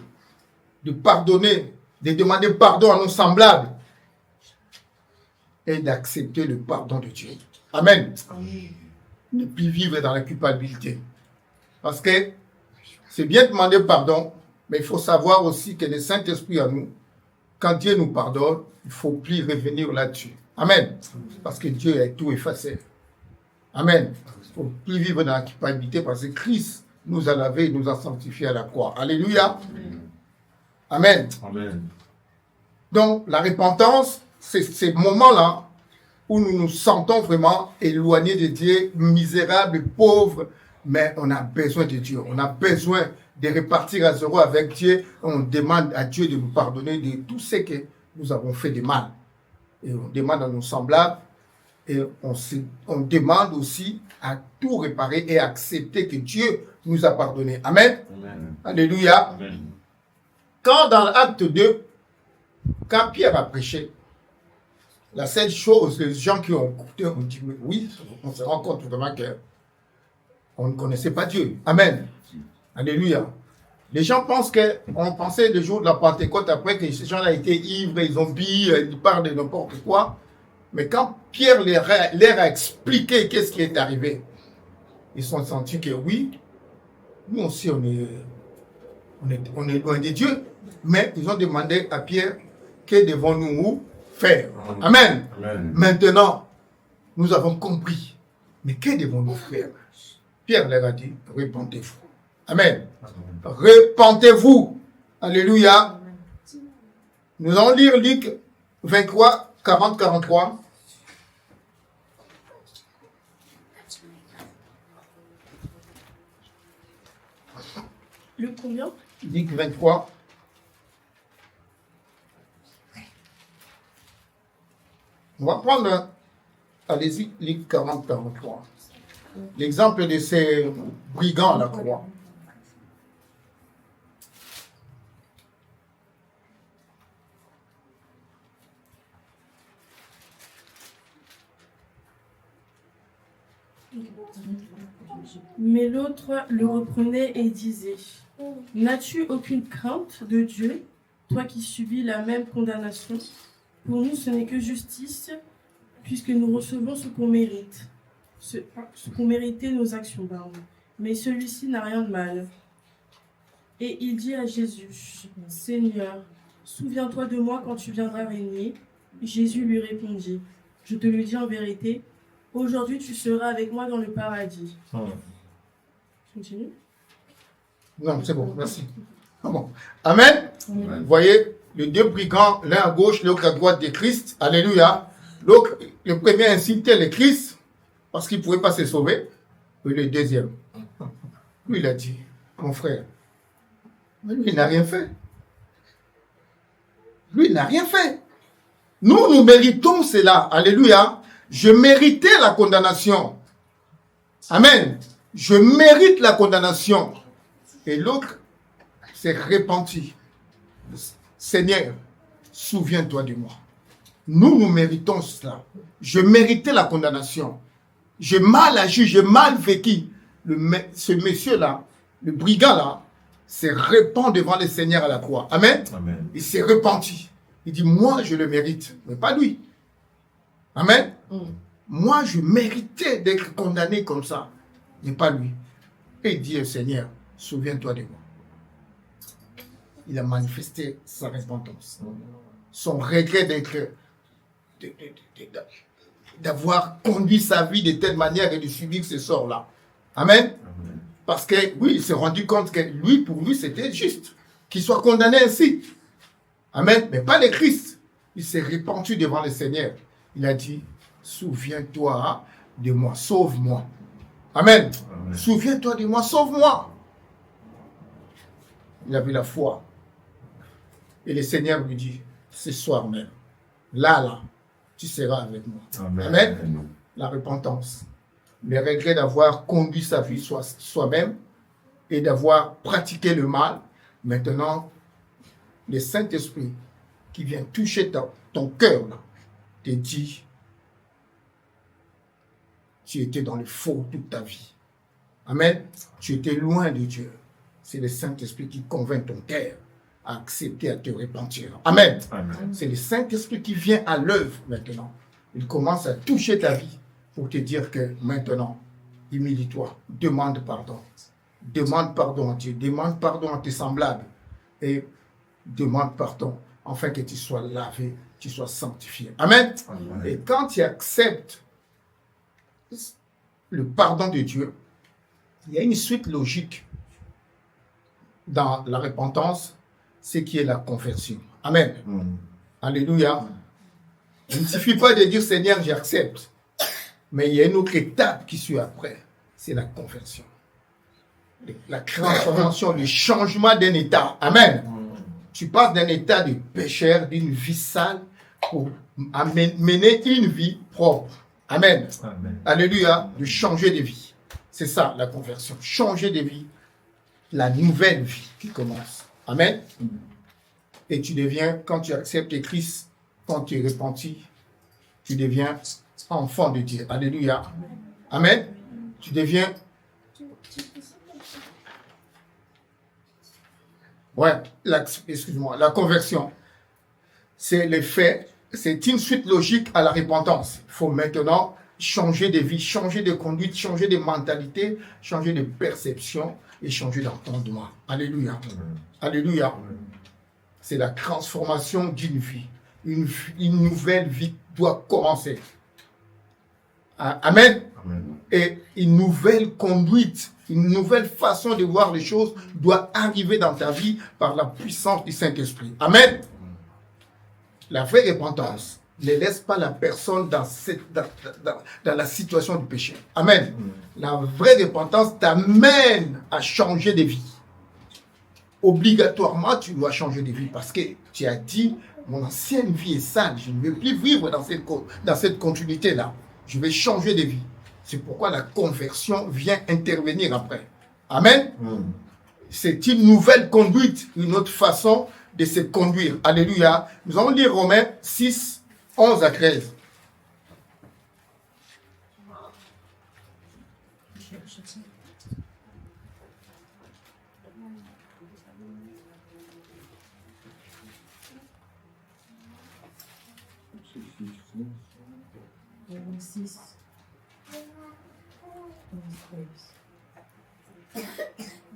de pardonner, de demander pardon à nos semblables. Et d'accepter le pardon de Dieu. Amen. Ne plus vivre dans la culpabilité. Parce que c'est bien de demander pardon, mais il faut savoir aussi que le Saint-Esprit en nous, quand Dieu nous pardonne, il ne faut plus revenir là-dessus. Amen. Parce que Dieu a tout effacé. Amen. Il ne faut plus vivre dans la culpabilité parce que Christ nous a lavé et nous a sanctifiés à la croix. Alléluia. Amen. Amen. Donc, la repentance, c'est ces moments-là où nous nous sentons vraiment éloignés de Dieu, misérables, pauvres, mais on a besoin de Dieu. On a besoin de repartir à zéro avec Dieu. On demande à Dieu de nous pardonner de tout ce que nous avons fait de mal. Et on demande à nos semblables et on demande aussi à tout réparer et accepter que Dieu nous a pardonné. Amen. Amen. Alléluia. Amen. Quand dans l'acte 2, quand Pierre a prêché, la seule chose, les gens qui ont écouté ont dit, oui, on se rend compte vraiment qu'on ne connaissait pas Dieu. Amen. Alléluia. Les gens on pensait le jour de la Pentecôte après que ces gens-là étaient ivres, ils ont bu, ils parlent de n'importe quoi. Mais quand Pierre leur a expliqué qu'est-ce qui est arrivé, ils se sont sentis que oui, nous aussi on est loin de Dieu. Mais ils ont demandé à Pierre, que devons-nous faire? Amen. Amen. Maintenant, nous avons compris. Mais que devons-nous faire? Pierre leur a dit, repentez-vous. Amen. Repentez-vous. Alléluia. Nous allons lire Luc 23, 40-43. Luc combien? Luc 23. On va prendre, allez-y, Luc 40-43. L'exemple de ces brigands à la croix. Mais l'autre le reprenait et disait, n'as-tu aucune crainte de Dieu, toi qui subis la même condamnation? Pour nous, ce n'est que justice, puisque nous recevons ce qu'on mérite, ce qu'ont mérité nos actions. Pardon. Mais celui-ci n'a rien de mal. Et il dit à Jésus, Seigneur, souviens-toi de moi quand tu viendras régner. Jésus lui répondit, je te le dis en vérité, aujourd'hui tu seras avec moi dans le paradis. Continue. Non, c'est bon, merci. Ah bon. Amen. Amen. Vous voyez, les deux brigands, l'un à gauche, l'autre à droite de Christ. Alléluia. L'autre, le premier insultait le Christ parce qu'il ne pouvait pas se sauver. Et le deuxième, lui, il a dit, mon frère, mais lui, il n'a rien fait. Lui, il n'a rien fait. Nous méritons cela. Alléluia. Je méritais la condamnation. Amen. Je mérite la condamnation. Et l'autre s'est repenti. Seigneur, souviens-toi de moi. Nous méritons cela. Je méritais la condamnation. J'ai mal agi, j'ai mal vécu. Ce monsieur-là, Le brigand, là, s'est répandu devant le Seigneur à la croix. Amen. Amen. Il s'est repenti. Il dit, moi, je le mérite, mais pas lui. Amen. Moi, je méritais d'être condamné comme ça, mais pas lui. Et il dit au Seigneur, souviens-toi de moi. Il a manifesté sa repentance. Son regret d'avoir conduit sa vie de telle manière et de subir ce sort-là. Amen. Parce que, oui, il s'est rendu compte que lui, pour lui, c'était juste qu'il soit condamné ainsi. Amen. Mais pas le Christ. Il s'est repenti devant le Seigneur. Il a dit, souviens-toi de moi, sauve-moi. Amen. Amen. Souviens-toi de moi, sauve-moi. Il avait la foi. Et le Seigneur lui dit, ce soir même, là, tu seras avec moi. Amen. Amen. La repentance. Le regret d'avoir conduit sa vie soi-même et d'avoir pratiqué le mal. Maintenant, le Saint-Esprit qui vient toucher ton cœur, là, te dit, tu étais dans le faux toute ta vie. Amen. Tu étais loin de Dieu. C'est le Saint-Esprit qui convainc ton cœur à accepter, à te repentir. Amen. Amen. C'est le Saint-Esprit qui vient à l'œuvre maintenant. Il commence à toucher ta vie pour te dire que maintenant, humilie-toi, demande pardon. Demande pardon à Dieu, demande pardon à tes semblables et demande pardon afin que tu sois lavé, tu sois sanctifié. Amen. Amen. Et quand tu acceptes le pardon de Dieu, il y a une suite logique dans la repentance, c'est qui est la conversion. Amen. Alléluia. Il ne suffit pas de dire Seigneur, j'accepte. Mais il y a une autre étape qui suit après. C'est la conversion. La transformation, le changement d'un état. Amen. Tu passes d'un état de pécheur, d'une vie sale, pour mener une vie propre. Amen. Amen. Alléluia. De changer de vie. C'est ça la conversion. Changer de vie. La nouvelle vie qui commence. Amen. Et tu deviens, quand tu acceptes Christ, quand tu es repenti, tu deviens enfant de Dieu. Alléluia. Amen. Tu deviens... Ouais, excuse-moi, la conversion. C'est l'effet, c'est une suite logique à la repentance. Il faut maintenant changer de vie, changer de conduite, changer de mentalité, changer de perception et changer d'entendement. Alléluia. Alléluia. C'est la transformation d'une vie. Une nouvelle vie doit commencer. Amen. Amen. Et une nouvelle conduite, une nouvelle façon de voir les choses doit arriver dans ta vie par la puissance du Saint-Esprit. Amen. La vraie repentance ne laisse pas la personne dans la situation du péché. Amen. La vraie repentance t'amène à changer de vie. Obligatoirement, tu dois changer de vie parce que tu as dit, mon ancienne vie est sale, je ne veux plus vivre dans cette continuité-là. Je vais changer de vie. C'est pourquoi la conversion vient intervenir après. Amen. C'est une nouvelle conduite, une autre façon de se conduire. Alléluia. Nous allons lire Romains 6, 11 à 13.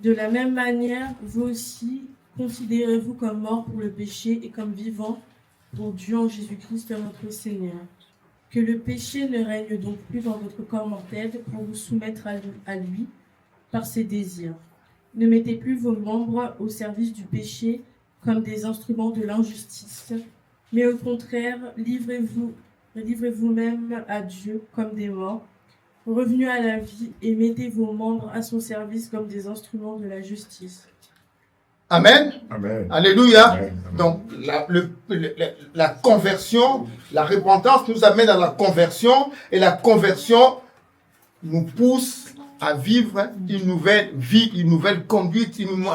De la même manière, vous aussi, considérez-vous comme morts pour le péché et comme vivants pour Dieu en Jésus-Christ notre Seigneur. Que le péché ne règne donc plus dans votre corps mortel pour vous soumettre à lui par ses désirs. Ne mettez plus vos membres au service du péché comme des instruments de l'injustice, mais au contraire, livrez-vous-même à Dieu comme des morts, revenus à la vie, et mettez vos membres à son service comme des instruments de la justice. Amen. Amen. Alléluia. Amen. Donc, la conversion, la repentance nous amène à la conversion, et la conversion nous pousse à vivre une nouvelle vie, une nouvelle conduite, une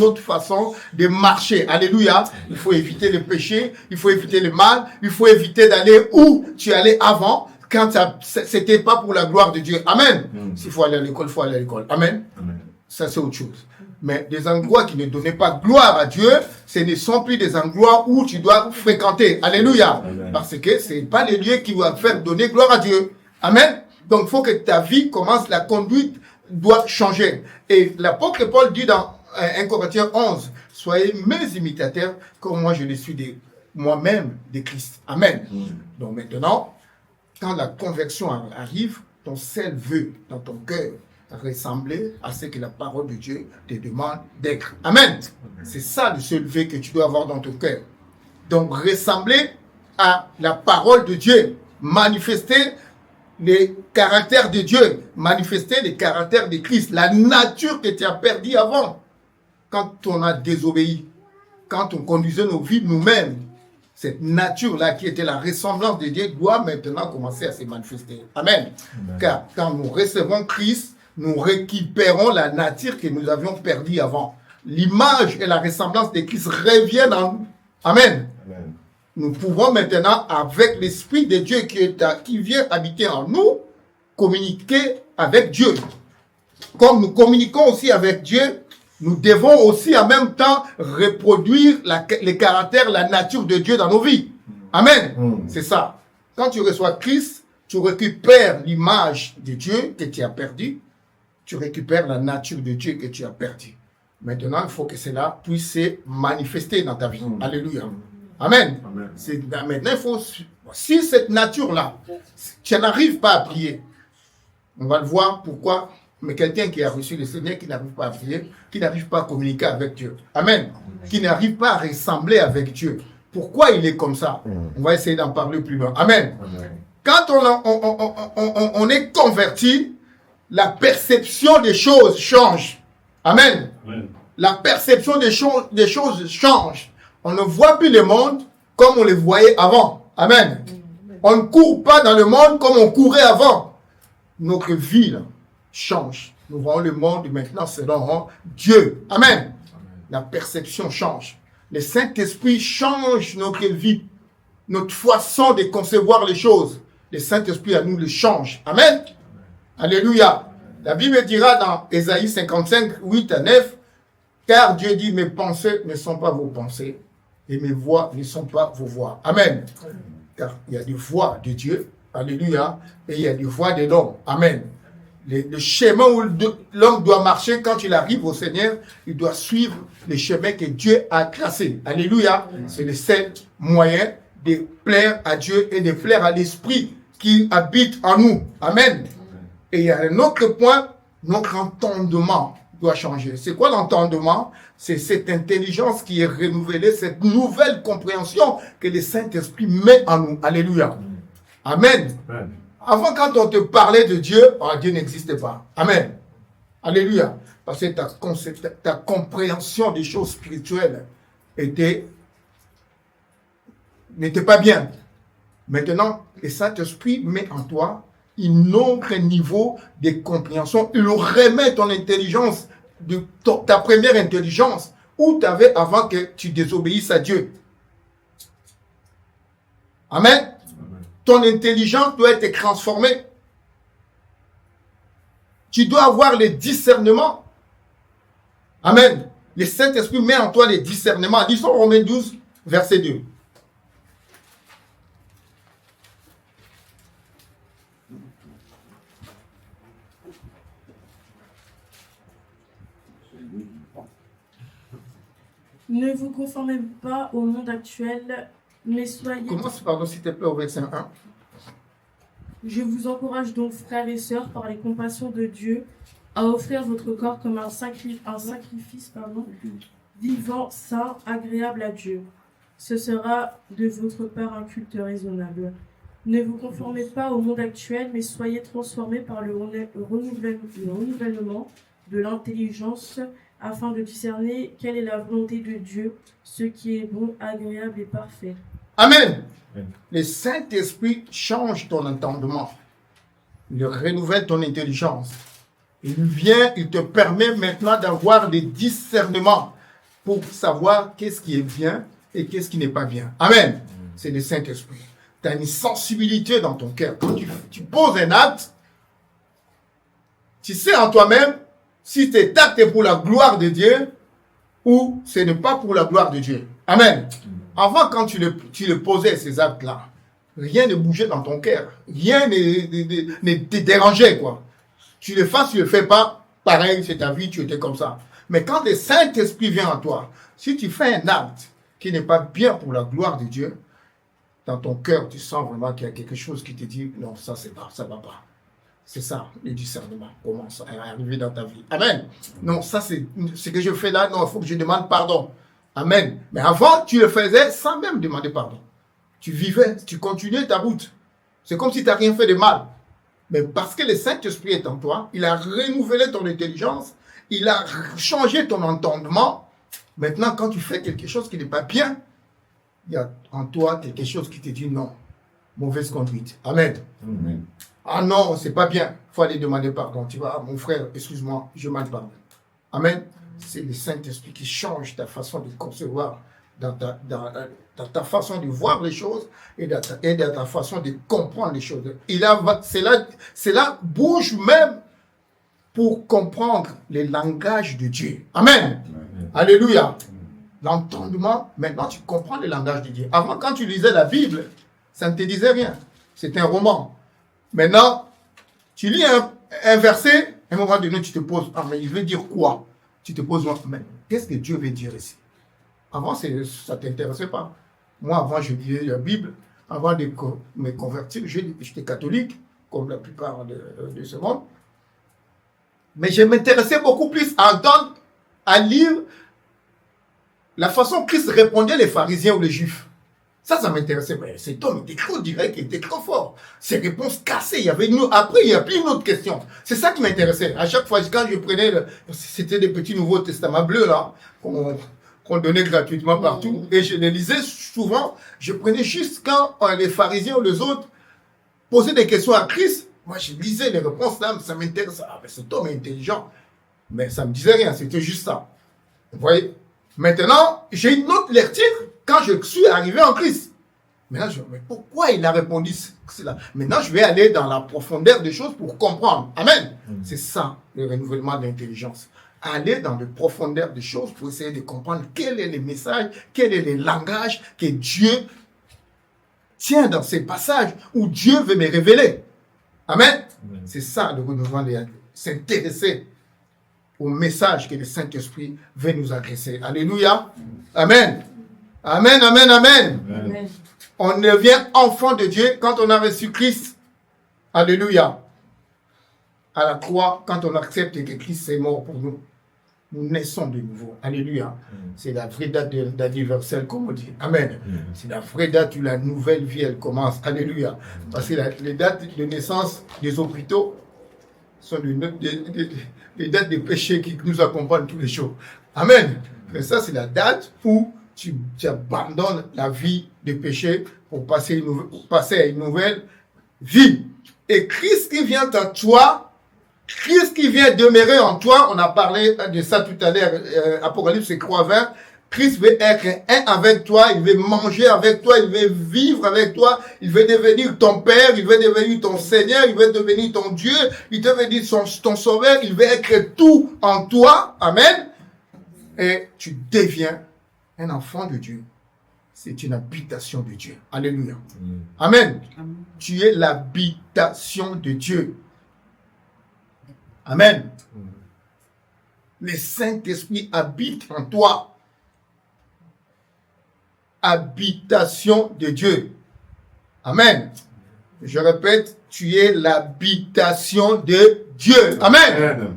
autre façon de marcher. Alléluia. Il faut éviter le péché, il faut éviter le mal, il faut éviter d'aller où tu allais avant, quand c'était pas pour la gloire de Dieu. Amen. S'il faut aller à l'école, il faut aller à l'école. Amen. Amen. ça c'est autre chose. Mais des endroits qui ne donnaient pas gloire à Dieu, ce ne sont plus des endroits où tu dois fréquenter. Alléluia. Amen. Parce que ce n'est pas les lieux qui vont faire donner gloire à Dieu. Amen. Donc il faut que ta vie commence, la conduite doit changer. Et l'apôtre Paul dit dans 1 Corinthiens 11, soyez mes imitateurs comme moi je le suis moi-même de Christ. Amen. Donc maintenant, quand la conversion arrive, ton seul vœu dans ton cœur ressembler à ce que la parole de Dieu te demande d'être. Amen. C'est ça le seul vœu que tu dois avoir dans ton cœur. Donc ressembler à la parole de Dieu, manifester les caractères de Dieu, manifester les caractères de Christ, la nature que tu as perdue avant, quand on a désobéi, quand on conduisait nos vies nous-mêmes. Cette nature-là qui était la ressemblance de Dieu doit maintenant commencer à se manifester. Amen. Amen. Car quand nous recevons Christ, nous récupérons la nature que nous avions perdue avant. L'image et la ressemblance de Christ reviennent en nous. Amen. Amen. Nous pouvons maintenant, avec l'Esprit de Dieu qui vient habiter en nous, communiquer avec Dieu. Comme nous communiquons aussi avec Dieu, nous devons aussi en même temps reproduire les caractères, la nature de Dieu dans nos vies. Amen. C'est ça. Quand tu reçois Christ, tu récupères l'image de Dieu que tu as perdue. Tu récupères la nature de Dieu que tu as perdue. Maintenant, il faut que cela puisse se manifester dans ta vie. Alléluia. Amen. Amen. Maintenant, il faut... Si cette nature-là, tu n'arrives pas à prier, on va le voir pourquoi... Mais quelqu'un qui a reçu le Seigneur, qui n'arrive pas à prier, qui n'arrive pas à communiquer avec Dieu. Amen. Qui n'arrive pas à ressembler avec Dieu. Pourquoi il est comme ça? On va essayer d'en parler plus loin. Amen. Amen. Quand on est converti, la perception des choses change. Amen. Amen. La perception des choses change. On ne voit plus le monde comme on le voyait avant. Amen. On ne court pas dans le monde comme on courait avant. Notre vie, là, change. Nous voyons le monde maintenant selon Dieu. Amen. Amen. La perception change. Le Saint-Esprit change notre vie, notre façon de concevoir les choses. Le Saint-Esprit à nous le change. Amen. Amen. Alléluia. La Bible dira dans Ésaïe 55, 8 à 9, car Dieu dit, mes pensées ne sont pas vos pensées et mes voix ne sont pas vos voix. Amen. Amen. Car il y a des voix de Dieu. Alléluia. Et il y a des voix de l'homme. Amen. Le chemin où l'homme doit marcher quand il arrive au Seigneur, il doit suivre le chemin que Dieu a tracé. Alléluia. C'est le seul moyen de plaire à Dieu et de plaire à l'Esprit qui habite en nous. Amen. Et il y a un autre point, notre entendement doit changer. C'est quoi l'entendement? C'est cette intelligence qui est renouvelée, cette nouvelle compréhension que le Saint-Esprit met en nous. Alléluia. Amen. Amen. Avant, quand on te parlait de Dieu, Dieu n'existait pas. Amen. Alléluia. Parce que ta compréhension des choses spirituelles n'était pas bien. Maintenant, le Saint-Esprit met en toi un autre niveau de compréhension. Il remet ton intelligence, ta première intelligence, où tu avais avant que tu désobéisses à Dieu. Amen. Ton intelligence doit être transformée. Tu dois avoir le discernement. Amen. Le Saint-Esprit met en toi le discernement. Lisons Romains 12, verset 2. Ne vous conformez pas au monde actuel, mais soyez... Commence, pardon, s'il te plaît, au verset 1. Je vous encourage donc, frères et sœurs, par les compassions de Dieu, à offrir votre corps comme un sacrifice vivant, saint, agréable à Dieu. Ce sera de votre part un culte raisonnable. Ne vous conformez pas au monde actuel, mais soyez transformés par le renouvellement de l'intelligence, afin de discerner quelle est la volonté de Dieu, ce qui est bon, agréable et parfait. Amen. Le Saint-Esprit change ton entendement. Il renouvelle ton intelligence. Il vient, il te permet maintenant d'avoir des discernements pour savoir qu'est-ce qui est bien et qu'est-ce qui n'est pas bien. Amen. C'est le Saint-Esprit. Tu as une sensibilité dans ton cœur. Quand tu poses un acte, tu sais en toi-même, si cet acte est pour la gloire de Dieu ou ce n'est pas pour la gloire de Dieu. Amen. Avant, quand tu le posais, ces actes-là, rien ne bougeait dans ton cœur. Rien ne te dérangeait, quoi. Tu le fasses, tu le fais pas, pareil, c'est ta vie, tu étais comme ça. Mais quand le Saint-Esprit vient en toi, si tu fais un acte qui n'est pas bien pour la gloire de Dieu, dans ton cœur, tu sens vraiment qu'il y a quelque chose qui te dit, non, ça, c'est pas, ça va pas. C'est ça, le discernement commence à arriver dans ta vie. Amen. Non, ça, c'est ce que je fais là, non, il faut que je demande pardon. Amen. Mais avant, tu le faisais sans même demander pardon. Tu vivais, tu continuais ta route. C'est comme si tu n'as rien fait de mal. Mais parce que le Saint-Esprit est en toi, il a renouvelé ton intelligence, il a changé ton entendement. Maintenant, quand tu fais quelque chose qui n'est pas bien, il y a en toi quelque chose qui te dit non. Mauvaise conduite. Amen. Amen. Ah non, c'est pas bien. Il faut aller demander pardon. Tu vois, mon frère, excuse-moi, je m'en pardonne. Amen. C'est le Saint-Esprit qui change ta façon de concevoir, dans ta façon de voir les choses et dans ta façon de comprendre les choses. C'est là, bouge même pour comprendre le langage de Dieu. Amen. Amen. Alléluia. L'entendement, maintenant tu comprends le langage de Dieu. Avant, quand tu lisais la Bible, ça ne te disait rien. C'était un roman. Maintenant, tu lis un verset, à un moment donné, tu te poses, ah, mais il veut dire quoi? Tu te poses, mais qu'est-ce que Dieu veut dire ici? Avant, ça ne t'intéressait pas. Moi, avant, je lisais la Bible. Avant de me convertir, j'étais catholique, comme la plupart de ce monde. Mais je m'intéressais beaucoup plus à entendre, à lire la façon Christ répondait les pharisiens ou les juifs. Ça m'intéressait. Mais cet homme était trop direct, il était trop fort. Ses réponses cassées. Après, il y a plus une autre question. C'est ça qui m'intéressait. À chaque fois, quand je prenais, c'était des petits Nouveaux Testaments bleus, là, qu'on donnait gratuitement partout. Et je les lisais souvent. Je prenais juste quand les pharisiens ou les autres posaient des questions à Christ. Moi, je lisais les réponses là, ça m'intéressait. Ah, mais cet homme est intelligent. Mais ça ne me disait rien, c'était juste ça. Vous voyez? Maintenant, j'ai une autre lecture quand je suis arrivé en Christ. Maintenant, mais pourquoi il a répondu cela? Maintenant, je vais aller dans la profondeur des choses pour comprendre. Amen. C'est ça, le renouvellement de l'intelligence. Aller dans les profondeurs des choses pour essayer de comprendre quel est le message, quel est le langage que Dieu tient dans ces passages où Dieu veut me révéler. Amen. C'est ça, le renouvellement de l'intelligence. S'intéresser au message que le Saint-Esprit veut nous adresser. Alléluia. Amen. Amen, amen, amen. Amen. On devient enfant de Dieu quand on a reçu Christ. Alléluia. À la croix, quand on accepte que Christ est mort pour nous, nous naissons de nouveau. Alléluia. C'est la vraie date d'anniversaire, comme on dit. Amen. C'est la vraie date où la nouvelle vie, elle commence. Alléluia. Parce que les dates de naissance des hôpitaux sont les dates de péché qui nous accompagnent tous les jours. Amen. Mais ça, c'est la date où tu abandonnes la vie de péché pour passer à une nouvelle vie. Et Christ qui vient en toi, Christ qui vient demeurer en toi, on a parlé de ça tout à l'heure, Apocalypse 3:20, Christ veut être un avec toi, il veut manger avec toi, il veut vivre avec toi, il veut devenir ton Père, il veut devenir ton Seigneur, il veut devenir ton Dieu, il veut devenir ton Sauveur, il veut être tout en toi. Amen. Et tu deviens un enfant de Dieu. C'est une habitation de Dieu. Alléluia. Amen. Amen. Tu es l'habitation de Dieu. Amen. Le Saint-Esprit habite en toi. Habitation de Dieu. Amen. Je répète, tu es l'habitation de Dieu. Amen. Amen.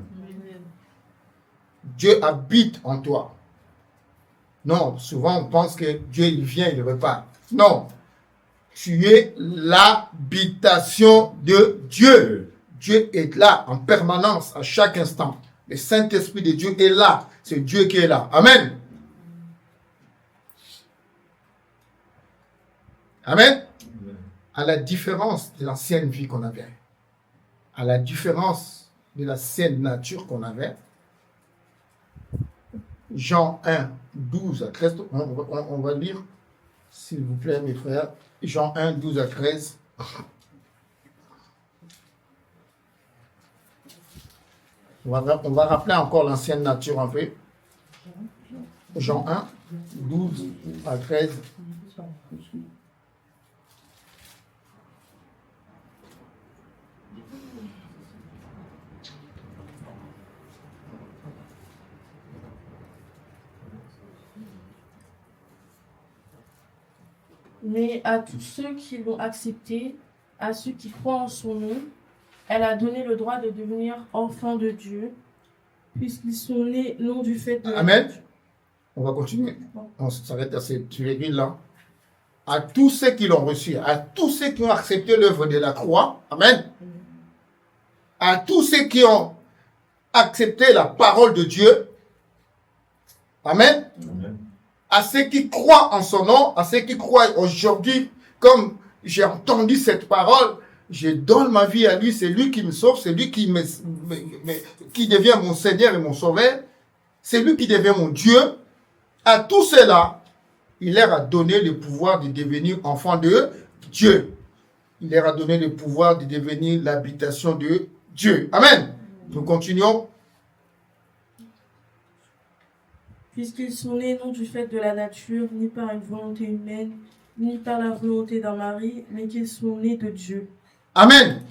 Dieu habite en toi. Non, souvent on pense que Dieu il vient, il repart. Non. Tu es l'habitation de Dieu. Dieu est là en permanence, à chaque instant. Le Saint-Esprit de Dieu est là. C'est Dieu qui est là. Amen. Amen. À la différence de l'ancienne vie qu'on avait, à la différence de l'ancienne nature qu'on avait, Jean 1, 12 à 13, on va lire, s'il vous plaît, mes frères, Jean 1, 12 à 13. On va rappeler encore l'ancienne nature un peu. Jean 1, 12 à 13. Mais à tous ceux qui l'ont accepté, à ceux qui croient en son nom, elle a donné le droit de devenir enfants de Dieu, puisqu'ils sont nés non du fait de... Amen. On va continuer. On s'arrête à cette virgule-là. À tous ceux qui l'ont reçu, à tous ceux qui ont accepté l'œuvre de la croix. Amen. À tous ceux qui ont accepté la parole de Dieu. Amen. Amen. À ceux qui croient en son nom, à ceux qui croient aujourd'hui, comme j'ai entendu cette parole, je donne ma vie à lui, c'est lui qui me sauve, c'est lui qui devient mon Seigneur et mon Sauveur, c'est lui qui devient mon Dieu. À tout cela, il leur a donné le pouvoir de devenir enfants de Dieu. Il leur a donné le pouvoir de devenir l'habitation de Dieu. Amen. Nous continuons. Puisqu'ils sont nés non du fait de la nature, ni par une volonté humaine, ni par la volonté d'un mari, mais qu'ils sont nés de Dieu. Amen.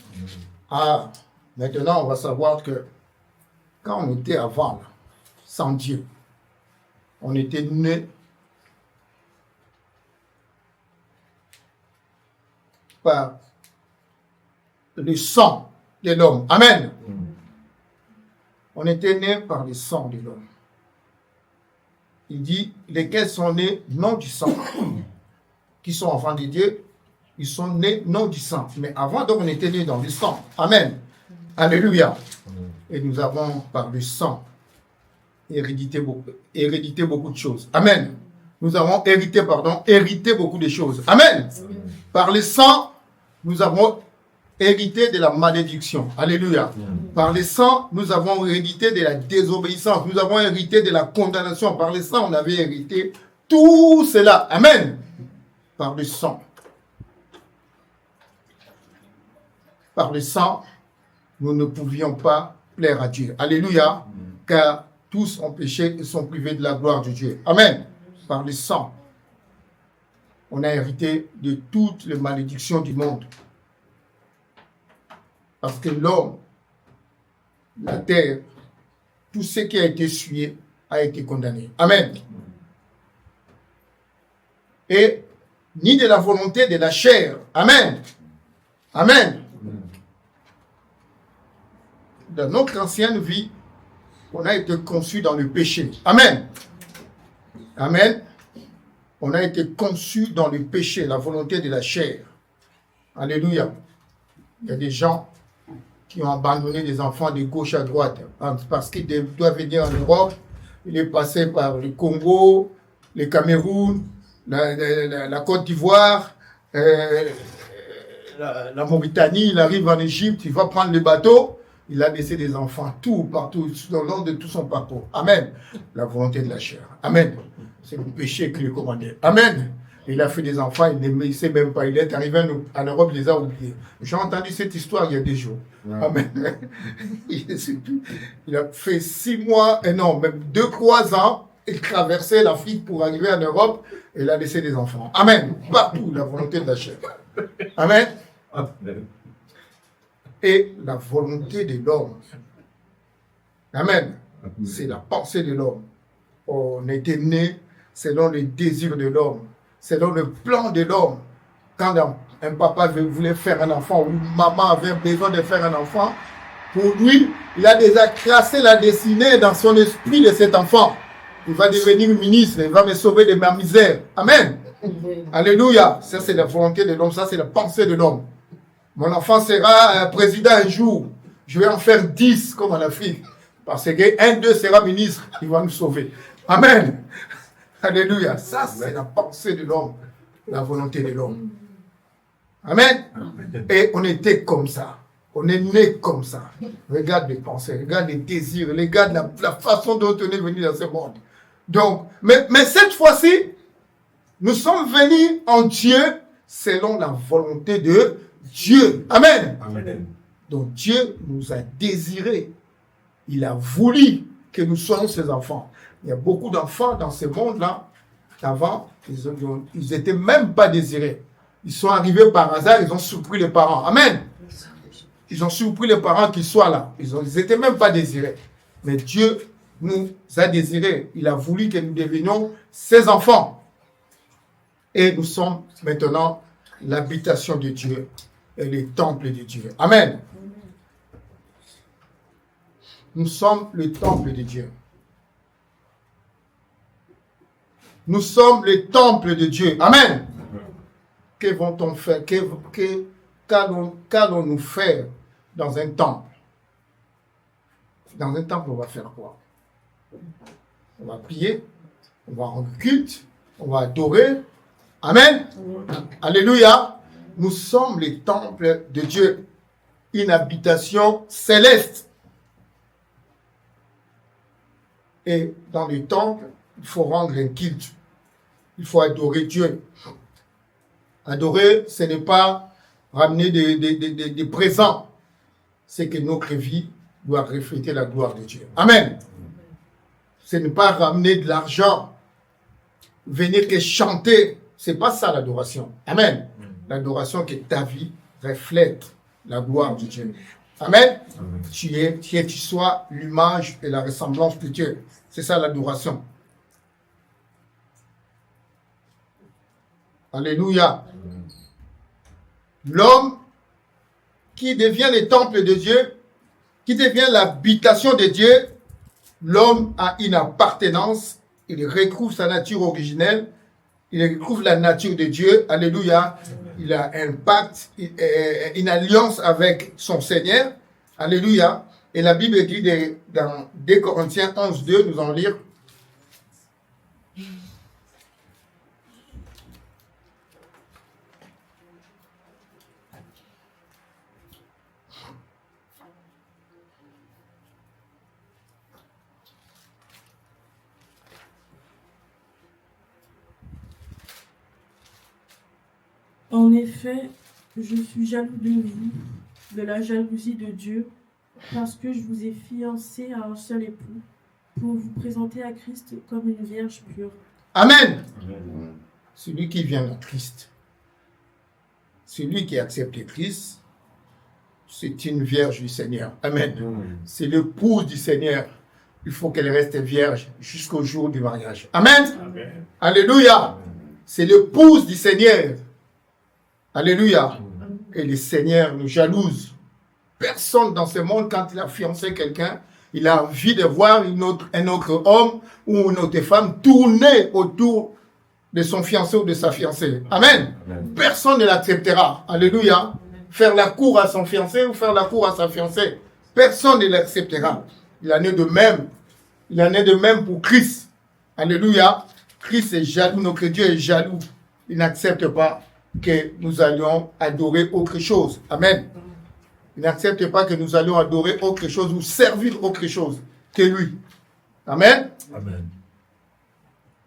Ah, maintenant, on va savoir que quand on était avant, là, sans Dieu, on était né par le sang de l'homme. Amen. On était né par le sang de l'homme. Il dit, lesquels sont nés non du sang, qui sont enfants de Dieu, ils sont nés non du sang. Mais avant, donc, on était nés dans le sang. Amen. Alléluia. Et nous avons, par le sang, hérité beaucoup de choses. Amen. Nous avons hérité beaucoup de choses. Amen. Par le sang, nous avons hérité de la malédiction. Alléluia. Par le sang, nous avons hérité de la désobéissance. Nous avons hérité de la condamnation. Par le sang, on avait hérité tout cela. Amen. Par le sang. Par le sang, nous ne pouvions pas plaire à Dieu. Alléluia. Car tous ont péché et sont privés de la gloire de Dieu. Amen. Par le sang, on a hérité de toutes les malédictions du monde. Parce que l'homme, la terre, tout ce qui a été essuyé a été condamné. Amen. Et ni de la volonté de la chair. Amen. Amen. Dans notre ancienne vie, on a été conçu dans le péché. Amen. Amen. On a été conçu dans le péché, la volonté de la chair. Alléluia. Il y a des gens qui ont abandonné des enfants de gauche à droite parce qu'ils doivent venir en Europe. Il est passé par le Congo, le Cameroun, la Côte d'Ivoire, la Mauritanie. Il arrive en Égypte, il va prendre le bateau. Il a laissé des enfants partout, dans le long de tout son parcours. Amen. La volonté de la chair. Amen. C'est le péché qui le commandait. Amen. Il a fait des enfants, il ne sait même pas. Il est arrivé en Europe, il les a oubliés. J'ai entendu cette histoire il y a des jours. Amen. Il a fait 6 mois, et non, même 2-3 ans, il traversait l'Afrique pour arriver en Europe, et il a laissé des enfants. Amen. Partout, la volonté de la chair. Amen. Et la volonté de l'homme. Amen. C'est la pensée de l'homme. On était né selon les désirs de l'homme, selon le plan de l'homme. Quand un papa voulait faire un enfant, ou une maman avait besoin de faire un enfant, pour lui, il a déjà tracé la destinée dans son esprit de cet enfant. Il va devenir ministre, il va me sauver de ma misère. Amen. Alléluia. Ça, c'est la volonté de l'homme, ça, c'est la pensée de l'homme. Mon enfant sera président un jour. Je vais en faire 10 comme en Afrique. Parce que 1, 2 sera ministre. Il va nous sauver. Amen. Alléluia. Ça, c'est la pensée de l'homme. La volonté de l'homme. Amen. Et on était comme ça. On est né comme ça. Regarde les pensées, regarde les désirs, regarde la façon dont on est venu dans ce monde. Donc, mais cette fois-ci, nous sommes venus en Dieu selon la volonté de Dieu. Amen. Amen. Donc Dieu nous a désirés. Il a voulu que nous soyons ses enfants. Il y a beaucoup d'enfants dans ce monde-là. Avant, ils n'étaient même pas désirés. Ils sont arrivés par hasard, ils ont surpris les parents. Amen. Ils ont surpris les parents qui soient là. Ils n'étaient même pas désirés. Mais Dieu nous a désirés. Il a voulu que nous devenions ses enfants. Et nous sommes maintenant l'habitation de Dieu et le temple de Dieu. Amen. Nous sommes le temple de Dieu. Nous sommes le temple de Dieu. Amen. Que va-t-on faire? Qu'allons-nous faire dans un temple? Dans un temple, on va faire quoi? On va prier, on va rendre culte, on va adorer. Amen. Alléluia. Nous sommes le temple de Dieu, une habitation céleste. Et dans le temple, il faut rendre un culte. Il faut adorer Dieu. Adorer, ce n'est pas ramener des présents. C'est que notre vie doit refléter la gloire de Dieu. Amen. Ce n'est pas ramener de l'argent. Venir que chanter. Ce n'est pas ça l'adoration. Amen. L'adoration, que ta vie reflète la gloire de Dieu. Amen. Tu sois l'image et la ressemblance de Dieu. C'est ça l'adoration. Alléluia. L'homme qui devient le temple de Dieu, qui devient l'habitation de Dieu, l'homme a une appartenance, il retrouve sa nature originelle, il retrouve la nature de Dieu. Alléluia. Il a un pacte, une alliance avec son Seigneur. Alléluia. Et la Bible dit dans 2 Corinthiens 11, 2, nous allons lire. En effet, je suis jaloux de vous, de la jalousie de Dieu, parce que je vous ai fiancé à un seul époux, pour vous présenter à Christ comme une vierge pure. Amen. Celui qui vient à Christ, celui qui accepte Christ, c'est une vierge du Seigneur. Amen. C'est l'épouse du Seigneur. Il faut qu'elle reste vierge jusqu'au jour du mariage. Amen. Amen. Alléluia. C'est l'épouse du Seigneur. Alléluia. Et le Seigneur nous jalouse. Personne dans ce monde, quand il a fiancé quelqu'un, il a envie de voir un autre homme ou une autre femme tourner autour de son fiancé ou de sa fiancée. Amen. Personne ne l'acceptera. Alléluia. Faire la cour à son fiancé ou faire la cour à sa fiancée. Personne ne l'acceptera. Il en est de même. Il en est de même pour Christ. Alléluia. Christ est jaloux. Notre Dieu est jaloux. Il n'accepte pas que nous allions adorer autre chose. Amen. Il n'accepte pas que nous allions adorer autre chose ou servir autre chose que lui. Amen. Amen.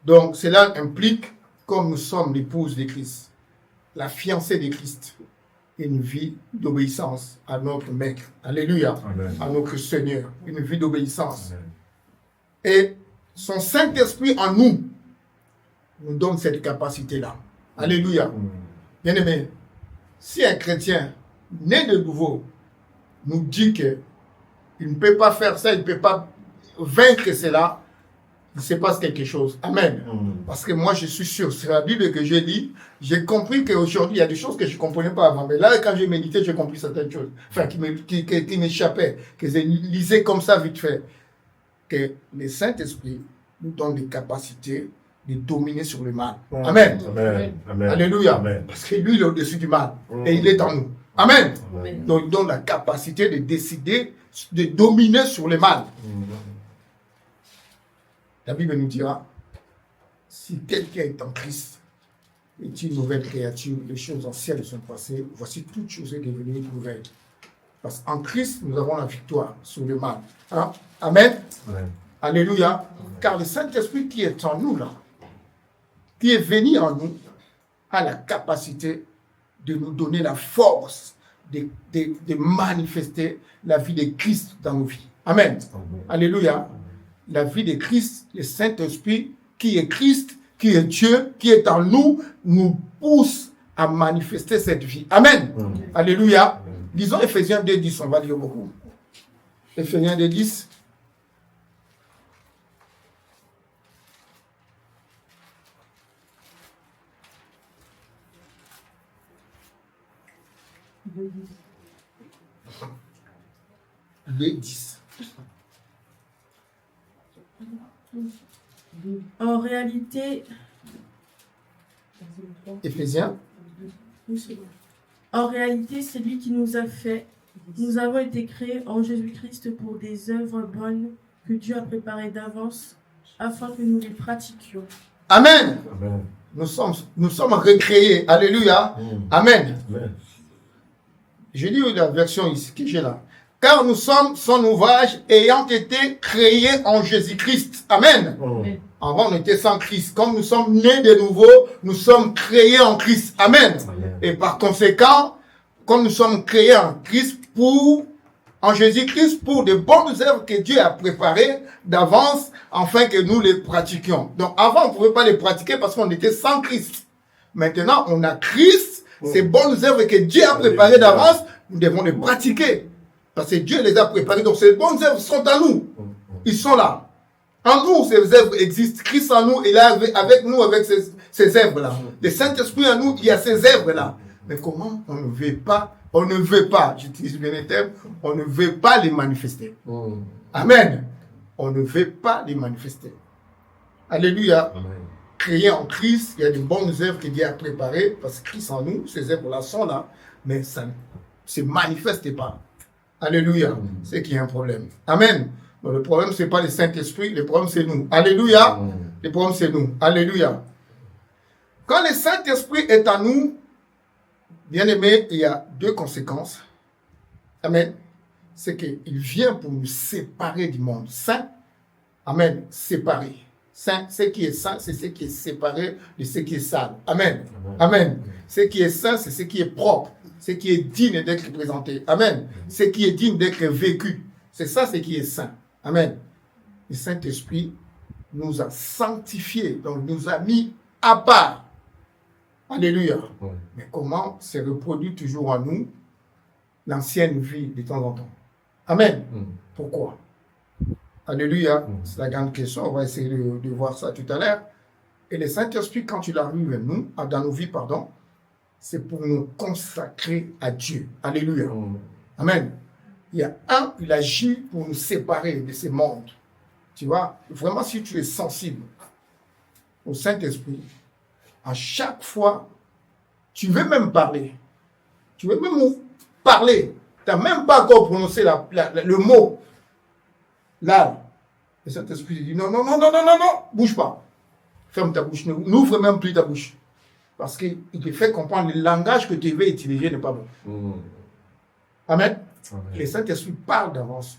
Donc cela implique, comme nous sommes l'épouse de Christ, la fiancée de Christ, une vie d'obéissance à notre Maître. Alléluia. Amen. À notre Seigneur. Une vie d'obéissance. Amen. Et son Saint-Esprit en nous nous donne cette capacité-là. Alléluia. Bien-aimé, si un chrétien né de nouveau nous dit qu'il ne peut pas faire ça, il ne peut pas vaincre cela, il se passe quelque chose. Amen. Parce que moi, je suis sûr, c'est la Bible que j'ai lu, j'ai compris qu'aujourd'hui, il y a des choses que je ne comprenais pas avant. Mais là, quand j'ai médité, j'ai compris certaines choses. Enfin, qui m'échappaient, que je lisais comme ça vite fait. Que le Saint-Esprit nous donne des capacités de dominer sur le mal. Amen. Amen. Amen. Alléluia. Amen. Parce que lui, il est au-dessus du mal. Et il est en nous. Amen. Amen. Donc, il donne la capacité de décider, de dominer sur le mal. La Bible nous dira, si quelqu'un est en Christ, est une nouvelle créature, les choses anciennes sont passées, voici toutes choses sont devenues nouvelles. Parce qu'en Christ, nous avons la victoire sur le mal. Hein? Amen. Amen. Alléluia. Car le Saint-Esprit qui est en nous là, qui est venu en nous, a la capacité de nous donner la force de manifester la vie de Christ dans nos vies. Amen. Alléluia. La vie de Christ, le Saint-Esprit, qui est Christ, qui est Dieu, qui est en nous, nous pousse à manifester cette vie. Amen. Alléluia. Disons Ephésiens 2:10, on va lire beaucoup. Ephésiens 2:10. En réalité, Ephésiens. En réalité, c'est lui qui nous a fait. Nous avons été créés en Jésus-Christ pour des œuvres bonnes que Dieu a préparées d'avance afin que nous les pratiquions. Amen. Amen. Nous sommes recréés. Alléluia. Amen. Je lis la version ici que j'ai là. Car nous sommes son ouvrage ayant été créés en Jésus-Christ. Amen. Amen. Avant, on était sans Christ. Comme nous sommes nés de nouveau, nous sommes créés en Christ. Amen. Et par conséquent, comme nous sommes créés en Christ en Jésus-Christ pour de bonnes œuvres que Dieu a préparées d'avance afin que nous les pratiquions. Donc avant, on ne pouvait pas les pratiquer parce qu'on était sans Christ. Maintenant, on a Christ. Ces bonnes œuvres que Dieu a préparées d'avance, nous devons les pratiquer. Parce que Dieu les a préparées. Donc ces bonnes œuvres sont en nous. Ils sont là. En nous, ces œuvres existent. Christ en nous, il est avec nous, avec ces œuvres-là. Le Saint-Esprit en nous, il y a ces œuvres-là. Mais comment on ne veut pas, j'utilise bien les termes, on ne veut pas les manifester. Amen. On ne veut pas les manifester. Alléluia. Amen. Créé en Christ, il y a de bonnes œuvres que Dieu a préparées, parce que Christ en nous, ces œuvres-là sont là, mais ça ne se manifeste pas. Alléluia. C'est qu'il y a un problème. Amen. Donc, le problème, ce n'est pas le Saint-Esprit, le problème, c'est nous. Alléluia. Le problème, c'est nous. Alléluia. Quand le Saint-Esprit est en nous, bien aimé, il y a deux conséquences. Amen. C'est qu'il vient pour nous séparer du monde saint. Amen. Séparer. Saint, ce qui est saint, c'est ce qui est séparé de ce qui est sale. Amen. Amen. Ce qui est saint, c'est ce qui est propre. Ce qui est digne d'être présenté. Amen. Ce qui est digne d'être vécu. C'est ça ce qui est saint. Amen. Le Saint-Esprit nous a sanctifiés, donc nous a mis à part. Alléluia. Mais comment se reproduit toujours en nous l'ancienne vie de temps en temps? Amen. Pourquoi? Alléluia. C'est la grande question. On va essayer de voir ça tout à l'heure. Et le Saint-Esprit, quand il arrive dans nos vies, c'est pour nous consacrer à Dieu. Alléluia. Amen. Il agit pour nous séparer de ce monde. Tu vois, vraiment, si tu es sensible au Saint-Esprit, à chaque fois, tu veux même parler. Tu veux même parler. Tu n'as même pas encore prononcé le mot. Là, le Saint-Esprit dit non, bouge pas. Ferme ta bouche. N'ouvre même plus ta bouche. Parce qu'il te fait comprendre le langage que tu veux utiliser n'est pas bon. Amen. Le Saint-Esprit parle d'avance.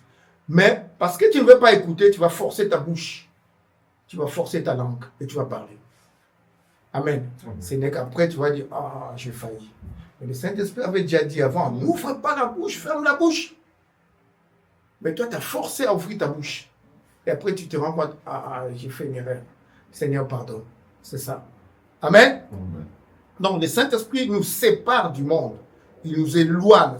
Mais parce que tu ne veux pas écouter, tu vas forcer ta bouche. Tu vas forcer ta langue et tu vas parler. Amen. Ce n'est qu'après tu vas dire, ah, j'ai failli. Mais le Saint-Esprit avait déjà dit avant, n'ouvre pas la bouche, ferme la bouche. Mais toi, tu as forcé à ouvrir ta bouche. Et après, tu te rends compte, ah, j'ai fait une erreur. Seigneur, pardonne. C'est ça. Amen. Donc, le Saint-Esprit nous sépare du monde. Il nous éloigne,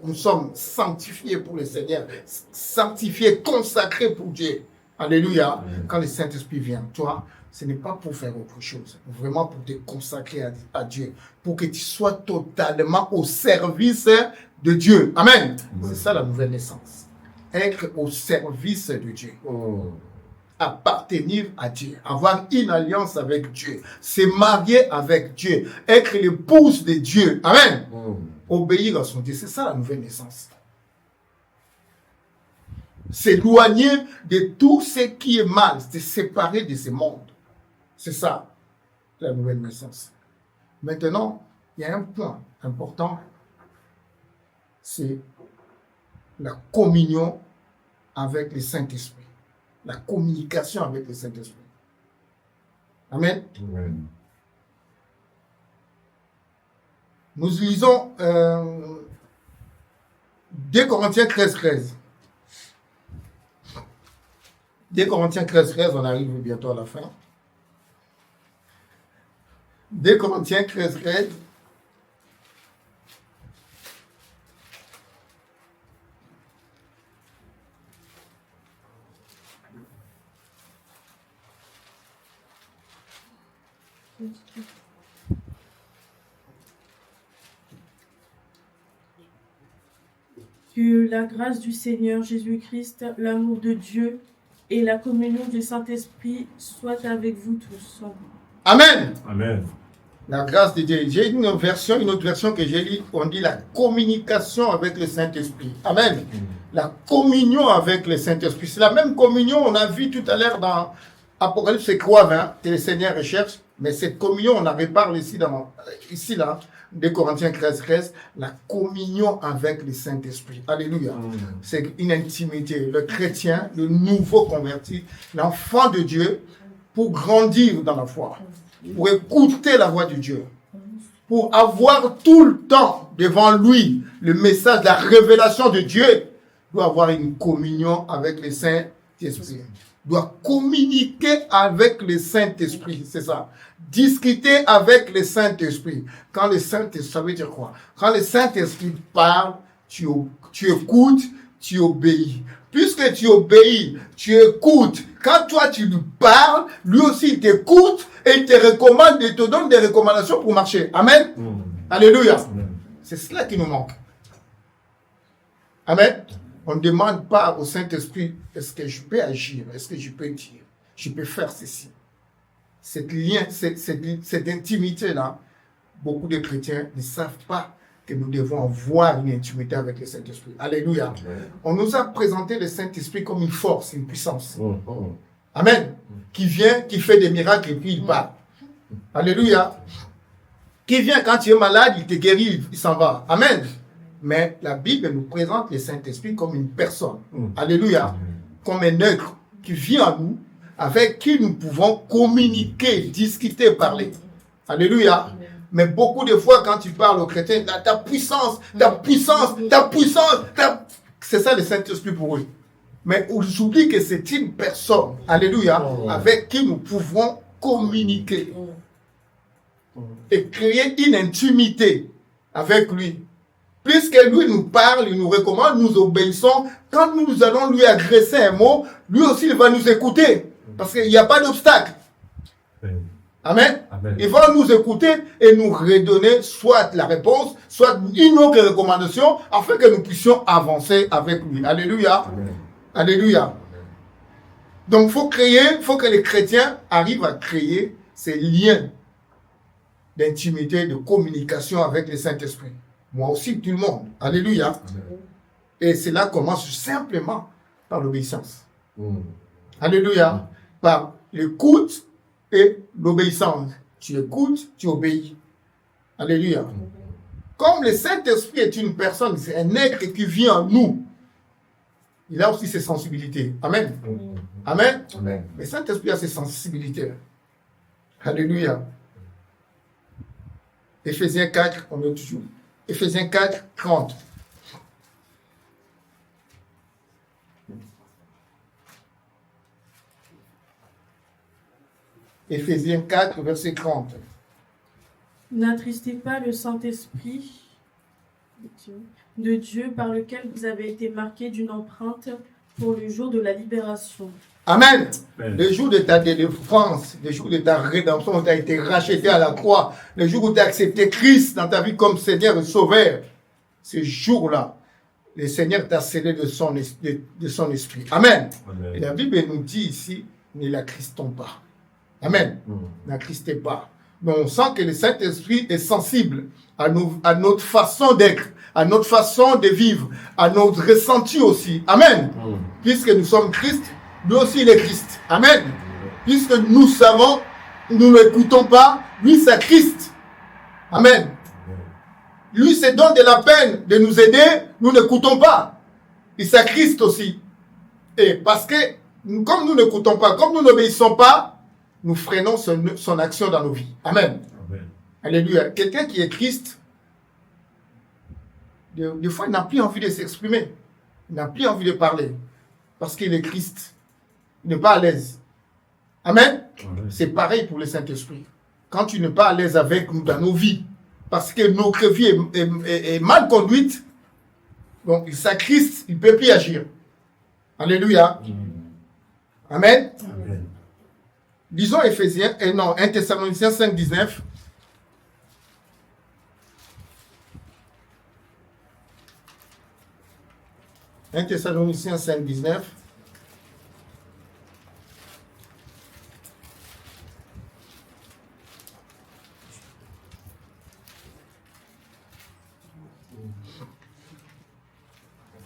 nous sommes sanctifiés pour le Seigneur, sanctifiés, consacrés pour Dieu. Alléluia. Quand le Saint-Esprit vient, toi, ce n'est pas pour faire autre chose, vraiment pour te consacrer à Dieu, pour que tu sois totalement au service de Dieu. Amen. C'est ça la nouvelle naissance. Être au service de Dieu. Appartenir à Dieu, avoir une alliance avec Dieu, se marier avec Dieu, être l'épouse de Dieu. Amen. Obéir à son Dieu, c'est ça la nouvelle naissance. S'éloigner de tout ce qui est mal, se séparer de ce monde. C'est ça la nouvelle naissance. Maintenant, il y a un point important, c'est la communion avec le Saint-Esprit. La communication avec le Saint-Esprit. Amen. Nous lisons 2 Corinthiens 13. 2 Corinthiens 13, on arrive bientôt à la fin. 2 Corinthiens 13. Que la grâce du Seigneur Jésus-Christ, l'amour de Dieu et la communion du Saint-Esprit soient avec vous tous. Amen. Amen. La grâce de Dieu. J'ai une autre version que j'ai lue, on dit la communication avec le Saint-Esprit. Amen. La communion avec le Saint-Esprit. C'est la même communion, on a vu tout à l'heure dans Apocalypse 3:20, que le Seigneur recherche, mais cette communion, on en reparle ici, là, 2 Corinthiens 13, la communion avec le Saint-Esprit. Alléluia. C'est une intimité. Le chrétien, le nouveau converti, l'enfant de Dieu, pour grandir dans la foi, pour écouter la voix de Dieu, pour avoir tout le temps devant lui le message, la révélation de Dieu, doit avoir une communion avec le Saint-Esprit. Doit communiquer avec le Saint-Esprit, c'est ça. Discuter avec le Saint-Esprit. Quand le Saint-Esprit, ça veut dire quoi? Quand le Saint-Esprit parle, tu écoutes, tu obéis. Puisque tu obéis, tu écoutes. Quand toi tu lui parles, lui aussi il t'écoute et il te recommande, il te donne des recommandations pour marcher. Amen. Alléluia. C'est cela qui nous manque. Amen. On ne demande pas au Saint-Esprit, est-ce que je peux agir, est-ce que je peux dire, je peux faire ceci. Cette lien, cette intimité-là, beaucoup de chrétiens ne savent pas que nous devons avoir une intimité avec le Saint-Esprit. Alléluia. On nous a présenté le Saint-Esprit comme une force, une puissance. Amen. Qui vient, qui fait des miracles et puis il part. Alléluia. Qui vient quand tu es malade, il te guérit, il s'en va. Amen. Mais la Bible nous présente le Saint-Esprit comme une personne. Alléluia. Comme un être qui vient à nous, avec qui nous pouvons communiquer, discuter, parler. Alléluia. Mais beaucoup de fois, quand tu parles aux chrétiens, ta puissance, c'est ça le Saint-Esprit pour eux. Mais j'oublie que c'est une personne, alléluia, avec qui nous pouvons communiquer et créer une intimité avec lui. Puisque lui nous parle, il nous recommande, nous obéissons. Quand nous allons lui adresser un mot, lui aussi il va nous écouter. Parce qu'il n'y a pas d'obstacle. Amen. Amen. Il va nous écouter et nous redonner soit la réponse, soit une autre recommandation, afin que nous puissions avancer avec lui. Alléluia. Amen. Alléluia. Amen. Donc, faut que les chrétiens arrivent à créer ces liens d'intimité, de communication avec le Saint-Esprit. Moi aussi, tout le monde. Alléluia. Amen. Et cela commence simplement par l'obéissance. Alléluia. Par l'écoute et l'obéissance. Tu écoutes, tu obéis. Alléluia. Comme le Saint-Esprit est une personne, c'est un être qui vit en nous, il a aussi ses sensibilités. Amen. Amen. Amen. Le Saint-Esprit a ses sensibilités. Alléluia. Éphésiens 4, on est toujours. Éphésiens 4, 30. Éphésiens 4, verset 30. N'attristez pas le Saint-Esprit de Dieu par lequel vous avez été marqués d'une empreinte pour le jour de la libération. Amen. Amen. Le jour de ta délivrance, le jour de ta rédemption, où tu as été racheté à la croix, le jour où tu as accepté Christ dans ta vie comme Seigneur et Sauveur, ce jour-là, le Seigneur t'a scellé de son esprit. Amen. Amen. Et la Bible nous dit ici, ne l'attristons pas. Amen. N'attristez pas. Donc on sent que le Saint-Esprit est sensible à notre façon d'être, à notre façon de vivre, à notre ressenti aussi. Amen. Puisque nous sommes Christ, lui aussi il est Christ. Amen. Puisque nous savons, nous ne l'écoutons pas, lui c'est Christ. Amen. Lui se donne de la peine de nous aider, nous n'écoutons pas. Il c'est Christ aussi. Et parce que comme nous n'écoutons pas, comme nous n'obéissons pas, nous freinons son action dans nos vies. Amen. Amen. Alléluia. Quelqu'un qui est Christ, des fois, il n'a plus envie de s'exprimer. Il n'a plus envie de parler. Parce qu'il est Christ. il n'est pas à l'aise. Amen. Amen. C'est pareil pour le Saint-Esprit. Quand tu n'es pas à l'aise avec nous dans nos vies, parce que notre vie est mal conduite, donc il s'accriste, il ne peut plus agir. Alléluia. Amen. Amen. Disons Éphésiens, 1 Thessaloniciens 5, 19. « 1 Thessaloniciens 5, 19. «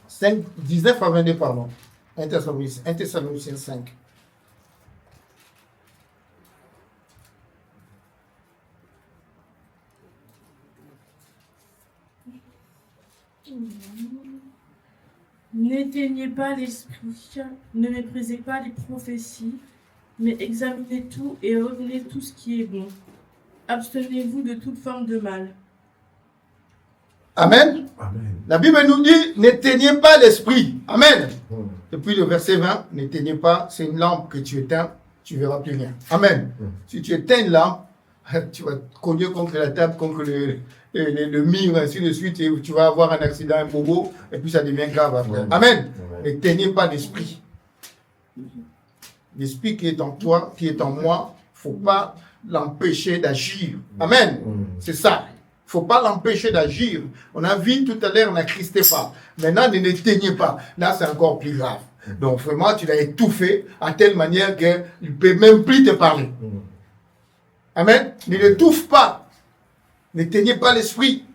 5, 19 à 22, pardon. 1 Thessaloniciens 5. N'éteignez pas l'esprit, ne méprisez pas les prophéties, mais examinez tout et retenez tout ce qui est bon. Abstenez-vous de toute forme de mal. Amen. Amen. La Bible nous dit, n'éteignez pas l'esprit. Amen. Depuis le verset 20, n'éteignez pas, c'est une lampe que tu éteins, tu verras plus rien. Amen. Si tu éteins une lampe, tu vas te cogner contre la table, contre le mur, ainsi de suite, et tu vas avoir un accident, un bobo, et puis ça devient grave après. Amen. N'éteignez pas l'esprit. L'esprit qui est en toi, qui est en moi, il ne faut pas l'empêcher d'agir. Amen. C'est ça. Il ne faut pas l'empêcher d'agir. On a vu tout à l'heure, on n'accristait pas. Maintenant, ne l'éteignez pas. Là, c'est encore plus grave. Donc, vraiment, tu l'as étouffé à telle manière qu'il ne peut même plus te parler. Amen. Ne l'étouffe pas. N'éteignez pas l'esprit.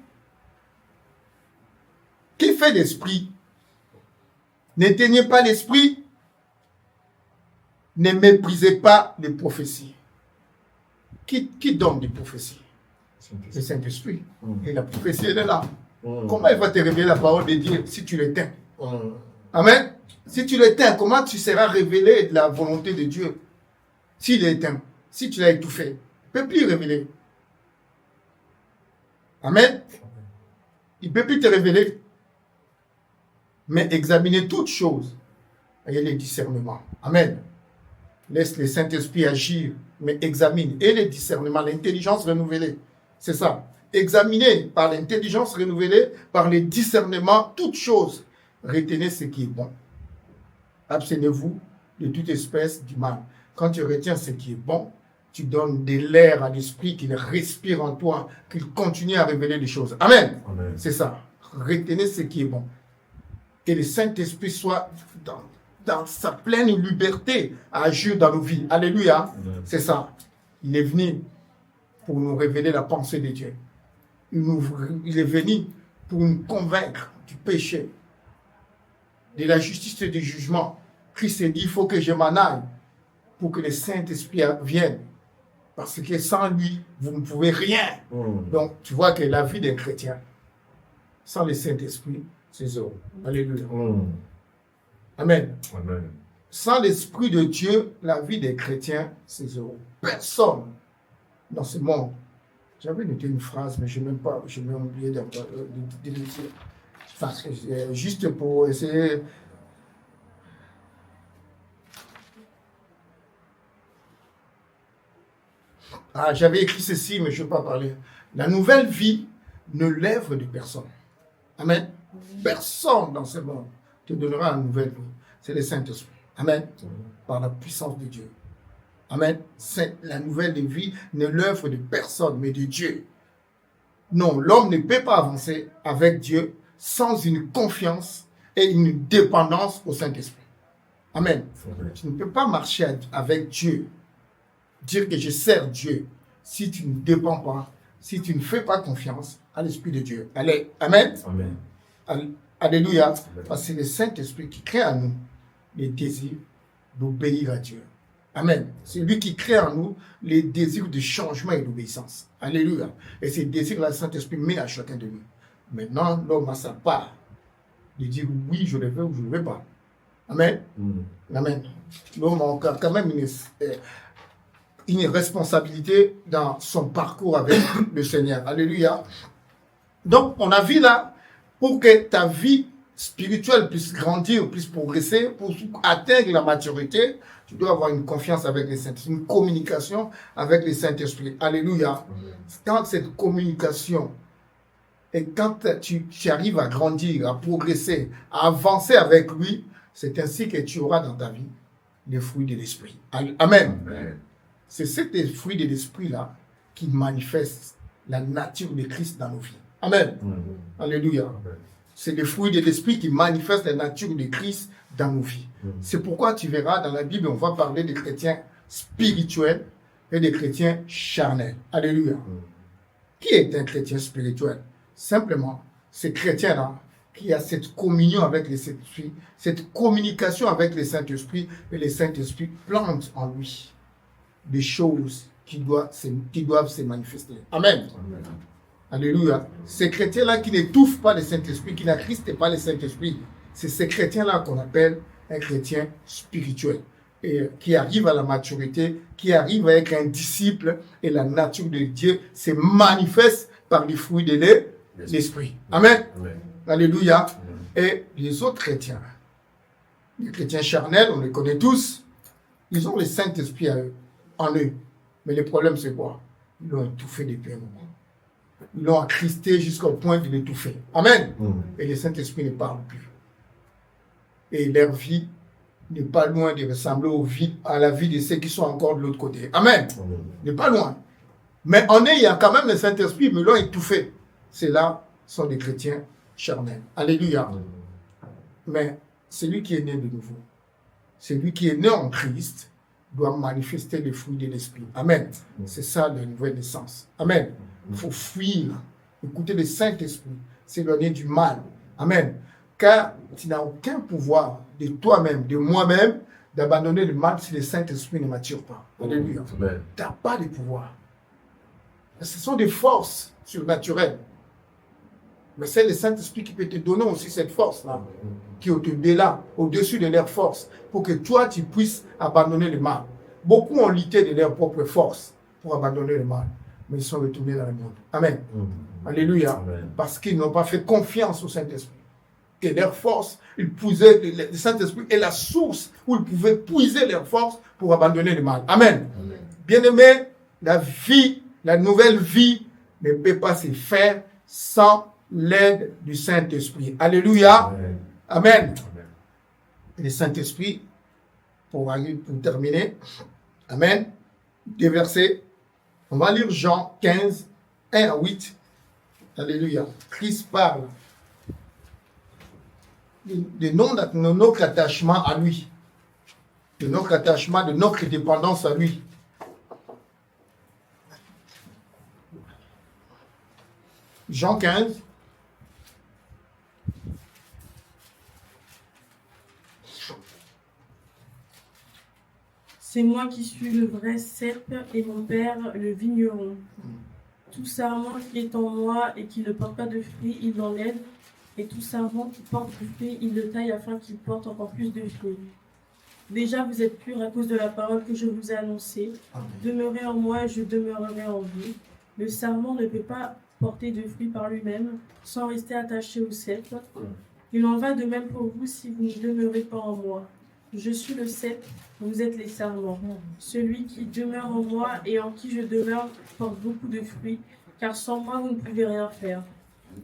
Qui fait l'esprit? N'éteignez pas l'esprit. Ne méprisez pas les prophéties. Qui donne des prophéties? Le Saint-Esprit. Et la prophétie, elle est là. Comment il va te révéler la parole de Dieu si tu l'éteins? Amen. Si tu l'éteins, comment tu seras révélé de la volonté de Dieu? S'il est éteint, si tu l'as étouffé, il ne peut plus révéler. Amen. Il ne peut plus te révéler. Mais examiner toutes choses. Et les discernements. Amen. Laisse le Saint-Esprit agir, mais examine. Et les discernements, l'intelligence renouvelée. C'est ça. Examinez par l'intelligence renouvelée, par les discernements, toutes choses. Retenez ce qui est bon. Abstenez-vous de toute espèce du mal. Quand tu retiens ce qui est bon, tu donnes de l'air à l'esprit qu'il respire en toi, qu'il continue à révéler les choses. Amen. Amen. C'est ça. Retenez ce qui est bon. Que le Saint-Esprit soit dans sa pleine liberté à agir dans nos vies. Alléluia. C'est ça. Il est venu pour nous révéler la pensée de Dieu. Il est venu pour nous convaincre du péché, de la justice et du jugement. Christ a dit, il faut que je m'en aille pour que le Saint-Esprit vienne. Parce que sans lui, vous ne pouvez rien. Donc, tu vois que la vie d'un chrétien, sans le Saint-Esprit, c'est zéro. Alléluia. Amen. Amen. Sans l'Esprit de Dieu, la vie des chrétiens, c'est zéro. Personne dans ce monde. J'avais noté une phrase, mais je n'ai même pas, je m'ai oublié de le dire. Parce que juste pour essayer. Ah, j'avais écrit ceci, mais je ne vais pas parler. La nouvelle vie ne lève de personne. Amen. Personne dans ce monde te donnera une nouvelle vie. C'est le Saint-Esprit. Amen. Par la puissance de Dieu. Amen. La nouvelle vie ne l'œuvre de personne, mais de Dieu. Non, l'homme ne peut pas avancer avec Dieu sans une confiance et une dépendance au Saint-Esprit. Amen. Tu ne peux pas marcher avec Dieu, dire que je sers Dieu, si tu ne dépends pas, si tu ne fais pas confiance à l'Esprit de Dieu. Allez, Amen. Amen. Alléluia. Parce que c'est le Saint-Esprit qui crée en nous les désirs d'obéir à Dieu. Amen. C'est lui qui crée en nous les désirs de changement et d'obéissance. Alléluia. Et ces désirs-là, le Saint-Esprit met à chacun de nous. Maintenant, l'homme a sa part de dire oui, je le veux ou je ne le veux pas. Amen. Amen. L'homme a quand même une responsabilité dans son parcours avec le Seigneur. Alléluia. Donc, on a vu là, pour que ta vie spirituel puisse grandir, puisse progresser, pour atteindre la maturité, tu dois avoir une confiance avec les saints, une communication avec les Saint-Esprit. Alléluia. Quand cette communication et quand tu arrives à grandir, à progresser, à avancer avec lui, c'est ainsi que tu auras dans ta vie les fruits de l'esprit. Amen. Amen. C'est ces fruits de l'esprit-là qui manifestent la nature de Christ dans nos vies. Amen. Alléluia. C'est les fruits de l'esprit qui manifestent la nature de Christ dans nos vies. C'est pourquoi tu verras dans la Bible, on va parler des chrétiens spirituels et des chrétiens charnels. Alléluia. Qui est un chrétien spirituel? Simplement, ces chrétiens-là qui a cette communion avec les Saint-Esprit, cette communication avec les Saint-Esprit, et les Saint-Esprit plantent en lui des choses qui doivent se manifester. Amen. Amen. Alléluia. Ces chrétiens-là qui n'étouffent pas le Saint-Esprit, qui n'attristent pas le Saint-Esprit, c'est ces chrétiens-là qu'on appelle un chrétien spirituel. Et qui arrive à la maturité, qui arrive à être un disciple, et la nature de Dieu se manifeste par les fruits de l'Esprit. Amen. Amen. Alléluia. Et les autres chrétiens, les chrétiens charnels, on les connaît tous, ils ont le Saint-Esprit en eux. Mais le problème, c'est quoi? Ils l'ont étouffé depuis un moment. Ils l'ont attristé jusqu'au point de l'étouffer. Amen. Et le Saint-Esprit ne parle plus. Et leur vie n'est pas loin de ressembler à la vie de ceux qui sont encore de l'autre côté. Amen. N'est pas loin. Mais en eux, il y a quand même le Saint-Esprit, mais ils l'ont étouffé. Ceux-là sont des chrétiens charnels. Alléluia. Mais celui qui est né de nouveau, celui qui est né en Christ, doit manifester les fruits de l'Esprit. Amen. C'est ça la nouvelle naissance. Amen. Il faut fuir, écouter le Saint-Esprit, s'éloigner du mal. Amen. Car tu n'as aucun pouvoir de toi-même, de moi-même, d'abandonner le mal si le Saint-Esprit ne mature pas. Alléluia. Tu n'as pas de pouvoir. Ce sont des forces surnaturelles. Mais c'est le Saint-Esprit qui peut te donner aussi cette force-là, qui est au-dessus de leur force, pour que toi, tu puisses abandonner le mal. Beaucoup ont lutté de leur propre force pour abandonner le mal, mais ils sont retournés dans le monde. Amen. Alléluia. Amen. Parce qu'ils n'ont pas fait confiance au Saint-Esprit. Que leur force, ils puisaient, le Saint-Esprit est la source où ils pouvaient puiser leur force pour abandonner le mal. Amen. Bien-aimés, la vie, la nouvelle vie ne peut pas se faire sans l'aide du Saint-Esprit. Alléluia. Amen. Amen. Amen. Le Saint-Esprit, pour terminer, Amen, des versets, on va lire Jean 15, 1 à 8. Alléluia. Christ parle de notre attachement à lui, de notre attachement, de notre dépendance à lui. Jean 15, C'est moi qui suis le vrai cep et mon père le vigneron. Tout sarment qui est en moi et qui ne porte pas de fruits, il l'enlève. Et tout sarment qui porte du fruit, il le taille afin qu'il porte encore plus de fruits. Déjà, vous êtes purs à cause de la parole que je vous ai annoncée. Demeurez en moi et je demeurerai en vous. Le sarment ne peut pas porter de fruits par lui-même sans rester attaché au cep. Il en va de même pour vous si vous ne demeurez pas en moi. Je suis le cep, vous êtes les sarments. Celui qui demeure en moi et en qui je demeure porte beaucoup de fruits, car sans moi vous ne pouvez rien faire.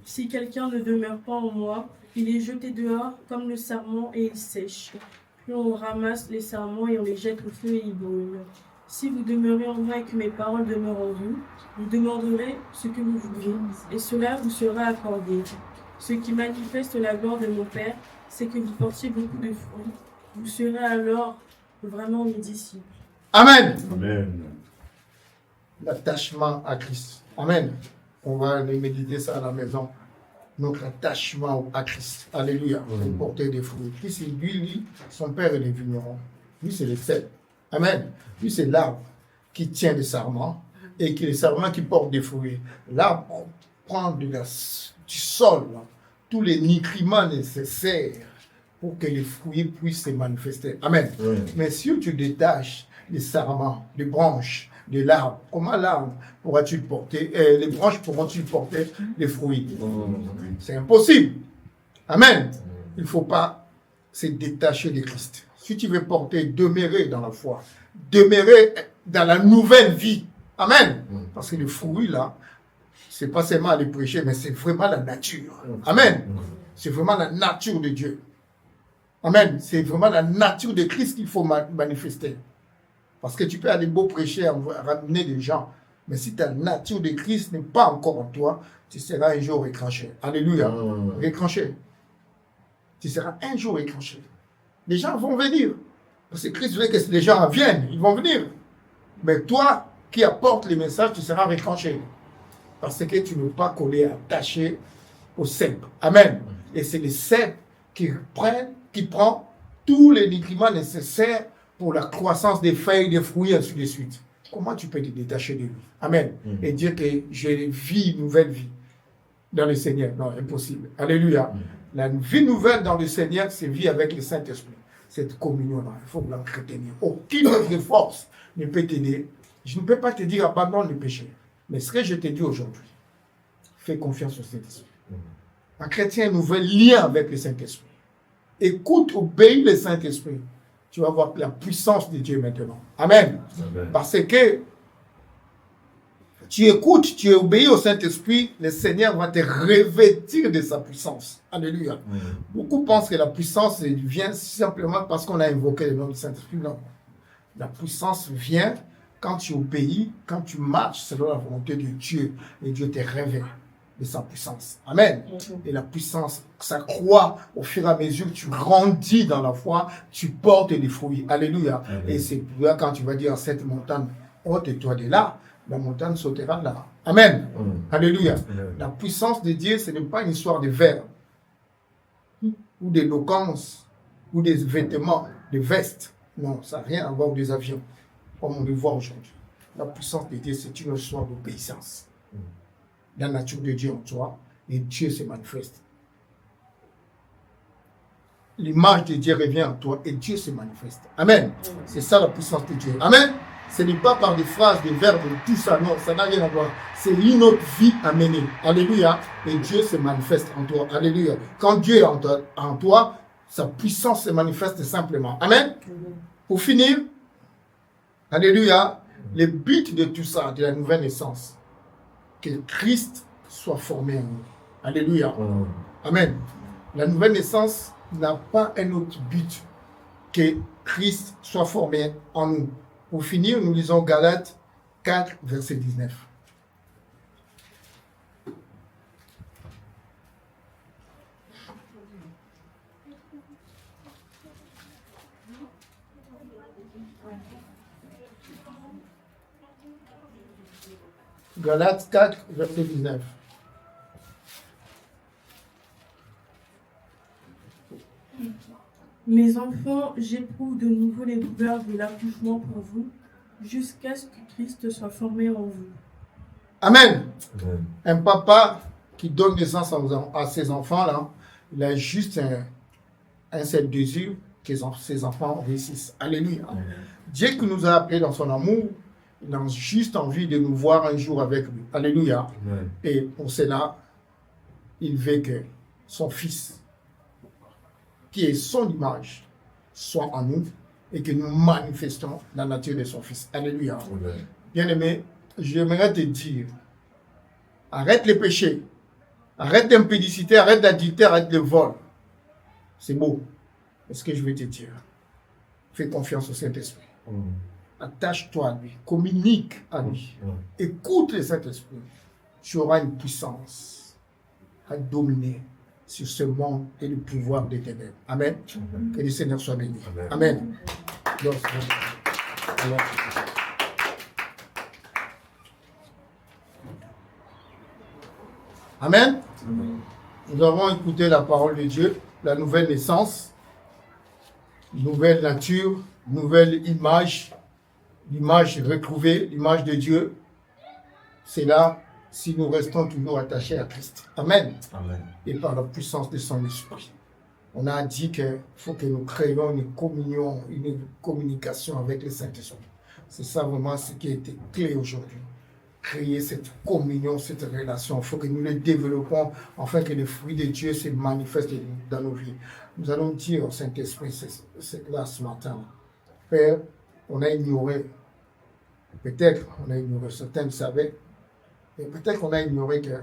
Si quelqu'un ne demeure pas en moi, il est jeté dehors comme le sarment et il sèche. Puis on ramasse les sarments et on les jette au feu et ils brûlent. Si vous demeurez en moi et que mes paroles demeurent en vous, vous demanderez ce que vous voudrez, et cela vous sera accordé. Ce qui manifeste la gloire de mon Père, c'est que vous portiez beaucoup de fruits. Vous serez alors vraiment mes disciples. Amen. Amen. L'attachement à Christ. Amen. On va aller méditer ça à la maison. Notre attachement à Christ. Alléluia. Pour porter des fruits. Christ, lui, son père est le vigneron. Lui, c'est le cep. Amen. Lui, c'est l'arbre qui tient les sarments et qui les sarments qui portent des fruits. L'arbre prend du sol, tous les nutriments nécessaires pour que les fruits puissent se manifester. Amen. Oui. Mais si tu détaches les sarments, les branches de l'arbre, comment l'arbre pourra-t-il porter, les branches pourront-ils porter les fruits? C'est impossible. Amen. il ne faut pas se détacher de Christ. Si tu veux porter, demeurer dans la foi, demeurer dans la nouvelle vie. Amen. Parce que le fruit là, c'est pas seulement aller prêcher, mais c'est vraiment la nature. Amen. C'est vraiment la nature de Dieu. Amen. C'est vraiment la nature de Christ qu'il faut manifester. Parce que tu peux aller beau prêcher, ramener des gens, mais si ta nature de Christ n'est pas encore en toi, tu seras un jour écranché. Alléluia. Écranché. Tu seras un jour écranché. Les gens vont venir. Parce que Christ veut que les gens viennent, ils vont venir. Mais toi qui apportes les messages, tu seras retranché. Parce que tu n'es pas collé, attaché au cep. Amen. Et c'est le cep qui prend tous les nutriments nécessaires pour la croissance des feuilles, des fruits, ainsi de suite. Comment tu peux te détacher de lui? Amen. Et dire que j'ai une nouvelle vie dans le Seigneur. Non, impossible. Alléluia. La vie nouvelle dans le Seigneur, c'est vie avec le Saint-Esprit. Cette communion-là, il faut l'entretenir. Aucune autre force ne peut t'aider. Je ne peux pas te dire abandonne le péché. Mais ce que je te dis aujourd'hui, fais confiance au Saint-Esprit. Un chrétien a un nouvel lien avec le Saint-Esprit. Écoute, obéis le Saint-Esprit. Tu vas voir la puissance de Dieu maintenant. Amen. Parce que tu écoutes, tu obéis au Saint-Esprit, le Seigneur va te revêtir de sa puissance. Alléluia. Beaucoup pensent que la puissance vient simplement parce qu'on a invoqué le nom du Saint-Esprit. Non. La puissance vient quand tu obéis, quand tu marches selon la volonté de Dieu, et Dieu te révèle de sa puissance. Amen. Et la puissance s'accroît au fur et à mesure que tu grandis dans la foi, tu portes des fruits. Alléluia. Et c'est là quand tu vas dire à cette montagne, ôte-toi de là, la montagne sautera là. Amen. Alléluia. La puissance de Dieu, ce n'est pas une histoire de verre, ou d'éloquence, ou des vêtements, des vestes. Non, ça n'a rien à voir avec des avions, comme on le voit aujourd'hui. La puissance de Dieu, c'est une histoire d'obéissance. La nature de Dieu en toi, et Dieu se manifeste. L'image de Dieu revient en toi, et Dieu se manifeste. Amen. C'est ça la puissance de Dieu. Amen. Ce n'est pas par des phrases, des verbes, tout ça, non, ça n'a rien à voir. C'est une autre vie à mener. Alléluia. Et Dieu se manifeste en toi. Alléluia. Quand Dieu est en toi, sa puissance se manifeste simplement. Amen. Pour finir, alléluia, le but de tout ça, de la nouvelle naissance, que Christ soit formé en nous. Alléluia. Amen. La nouvelle naissance n'a pas un autre but que Christ soit formé en nous. Pour finir, nous lisons Galates 4, verset 19. Galates 4, verset 19. Mes enfants, j'éprouve de nouveau les douleurs de l'accouchement pour vous, jusqu'à ce que Christ soit formé en vous. Amen. Un papa qui donne naissance à ses enfants, là, il a juste un seul désir, que ses enfants réussissent. Alléluia. Dieu qui nous a appelés dans son amour, il a juste envie de nous voir un jour avec lui. Alléluia. Et pour cela, il veut que son fils, qui est son image, soit en nous et que nous manifestons la nature de son fils. Alléluia. Bien-aimé, j'aimerais te dire, arrête les péchés, arrête l'impudicité, arrête l'adultère, arrête le vol. C'est beau. Mais ce que je veux te dire, fais confiance au Saint-Esprit. Attache-toi à lui, communique à lui, écoute le Saint-Esprit. Tu auras une puissance à dominer sur ce monde et le pouvoir des ténèbres. Amen. Que le Seigneur soit béni. Amen. Amen. Nous avons écouté la parole de Dieu, la nouvelle naissance, nouvelle nature, nouvelle image, l'image retrouvée, l'image de Dieu. C'est là si nous restons toujours attachés à Christ. Amen. Amen. Et par la puissance de son esprit. On a dit qu'il faut que nous créions une communion, une communication avec le Saint-Esprit. C'est ça vraiment ce qui a été clé aujourd'hui. créer cette communion, cette relation. Il faut que nous le développons afin que le fruit de Dieu se manifeste dans nos vies. Nous allons dire au Saint-Esprit, c'est là ce matin. Père, on a ignoré, peut-être on a ignoré, certains le savaient, et peut-être qu'on a ignoré que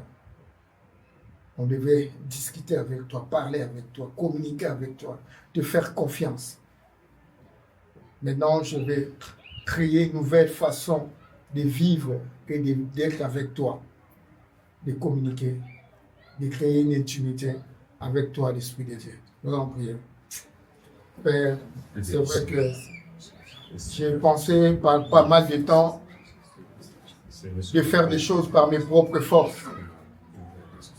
on devait discuter avec toi, parler avec toi, communiquer avec toi, te faire confiance. Maintenant, je vais créer une nouvelle façon de vivre et d'être avec toi, de communiquer, de créer une intimité avec toi, l'Esprit de Dieu. Nous allons prier. Père, c'est vrai que j'ai pensé par pas mal de temps de faire des choses par mes propres forces.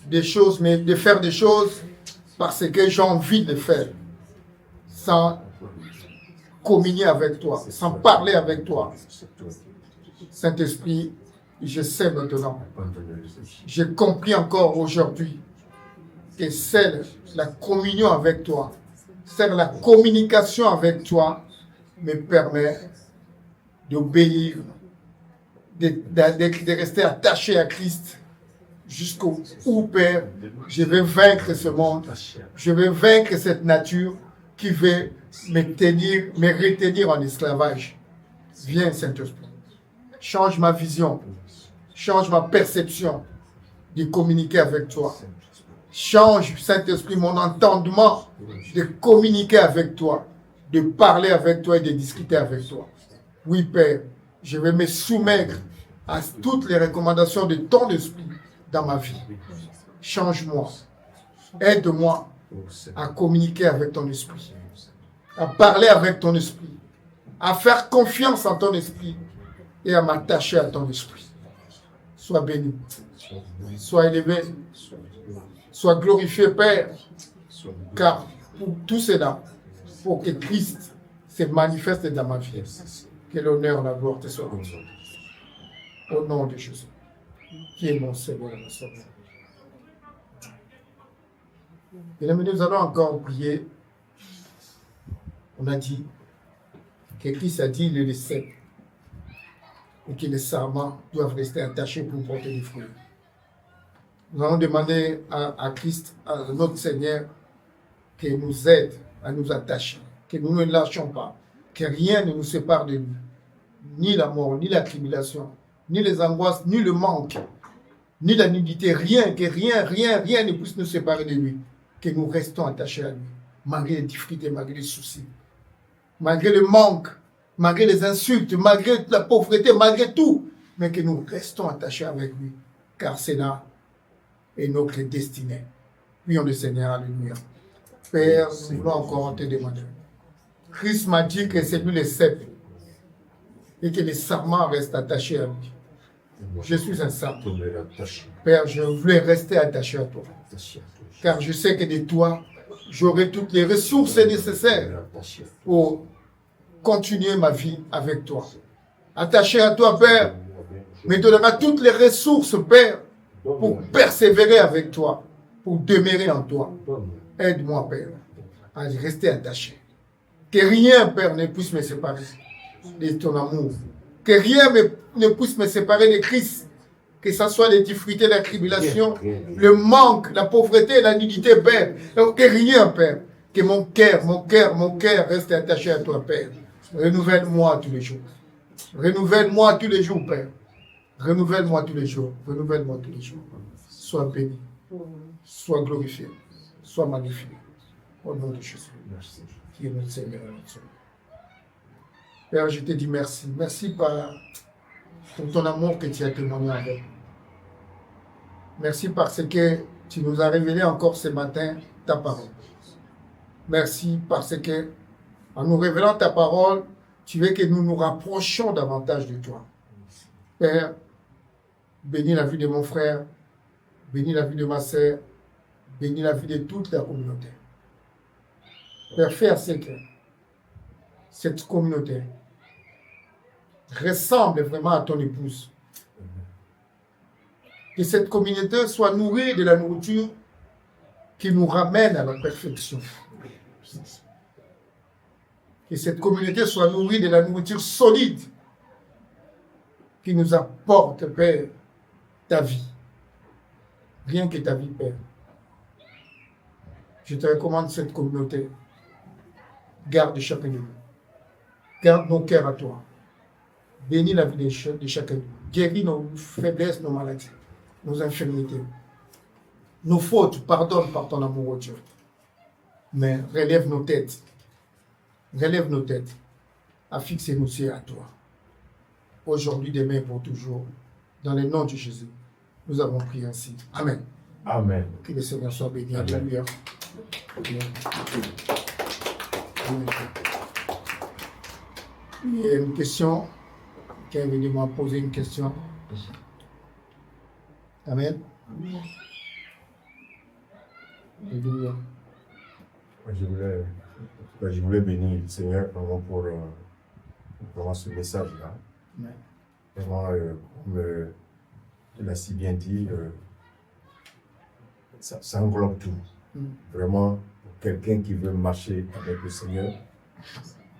Des choses, mais de faire des choses parce que j'ai envie de faire, sans communier avec toi, sans parler avec toi. Saint-Esprit, je sais maintenant, j'ai compris encore aujourd'hui que c'est la communion avec toi, c'est la communication avec toi me permet d'obéir, de rester attaché à Christ jusqu'au où, Père, je vais vaincre ce monde, je vais vaincre cette nature qui veut me retenir en esclavage. Viens, Saint-Esprit, change ma vision, change ma perception de communiquer avec toi. Change, Saint-Esprit, mon entendement de communiquer avec toi, de parler avec toi et de discuter avec toi. Oui, Père, je vais me soumettre à toutes les recommandations de ton esprit dans ma vie. Change-moi. Aide-moi à communiquer avec ton esprit, à parler avec ton esprit, à faire confiance en ton esprit et à m'attacher à ton esprit. Sois béni, sois élevé, sois glorifié, Père, car pour tout cela, pour que Christ se manifeste dans ma vie, que l'honneur, la gloire te soit rendue. Au nom de Jésus, qui est mon Seigneur et mon Sauveur. Et nous allons encore prier. On a dit que Christ a dit le sceptre et que les serments doivent rester attachés pour porter des fruits. Nous allons demander à Christ, à notre Seigneur, qu'il nous aide à nous attacher, que nous ne lâchons pas, que rien ne nous sépare de lui, ni la mort, ni la tribulation, ni les angoisses, ni le manque, ni la nudité, rien ne puisse nous séparer de lui, que nous restons attachés à lui, malgré les difficultés, malgré les soucis, malgré le manque, malgré les insultes, malgré la pauvreté, malgré tout, mais que nous restons attachés avec lui, car c'est là est notre destinée. Prions le Seigneur, alléluia. Père, nous voulons encore te demander. Christ m'a dit que c'est lui le sceptre et que les serments restent attachés à lui. Je suis un serment. Père, je voulais rester attaché à toi. Car je sais que de toi, j'aurai toutes les ressources nécessaires pour continuer ma vie avec toi. Attaché à toi, Père, me donnera toutes les ressources, Père, pour persévérer avec toi, pour demeurer en toi. Aide-moi, Père, à rester attaché. Que rien, Père, ne puisse me séparer de ton amour. Que rien ne puisse me séparer de Christ. Que ce soit les difficultés, la tribulation, le manque, la pauvreté, la nudité, Père. Que rien, Père. Que mon cœur reste attaché à toi, Père. Renouvelle-moi tous les jours. Renouvelle-moi tous les jours, Père. Renouvelle-moi tous les jours. Renouvelle-moi tous les jours. Sois béni. Sois glorifié. Sois magnifié. Au nom de Jésus. Merci. Qui est notre Seigneur et notre Sauveur. Père, je te dis merci. Merci pour ton amour que tu as témoigné avec. Merci parce que tu nous as révélé encore ce matin ta parole. Merci parce que, en nous révélant ta parole, tu veux que nous nous rapprochions davantage de toi. Père, bénis la vie de mon frère, bénis la vie de ma sœur, bénis la vie de toute la communauté. Père, fais à ce que cette communauté ressemble vraiment à ton épouse. Que cette communauté soit nourrie de la nourriture qui nous ramène à la perfection. Que cette communauté soit nourrie de la nourriture solide qui nous apporte, Père, ta vie. Rien que ta vie, Père. Je te recommande cette communauté. Garde chacun de nous. Garde nos cœurs à toi. Bénis la vie de chacun de nous. Guéris nos faiblesses, nos maladies, nos infirmités. Nos fautes, pardonne par ton amour, oh Dieu. Mais relève nos têtes. Relève nos têtes. Affixez-nous aussi à toi. Aujourd'hui, demain, et pour toujours. Dans le nom de Jésus, nous avons prié ainsi. Amen. Amen. Que le Seigneur soit béni. Amen. Alléluia. Amen. Il y a une question. Quelqu'un est venu m'a poser une question. Amen. Alléluia. Je voulais bénir le Seigneur vraiment pour vraiment ce message-là. Amen. Vraiment, comme il a si bien dit, ça englobe tout. Vraiment, pour quelqu'un qui veut marcher avec le Seigneur,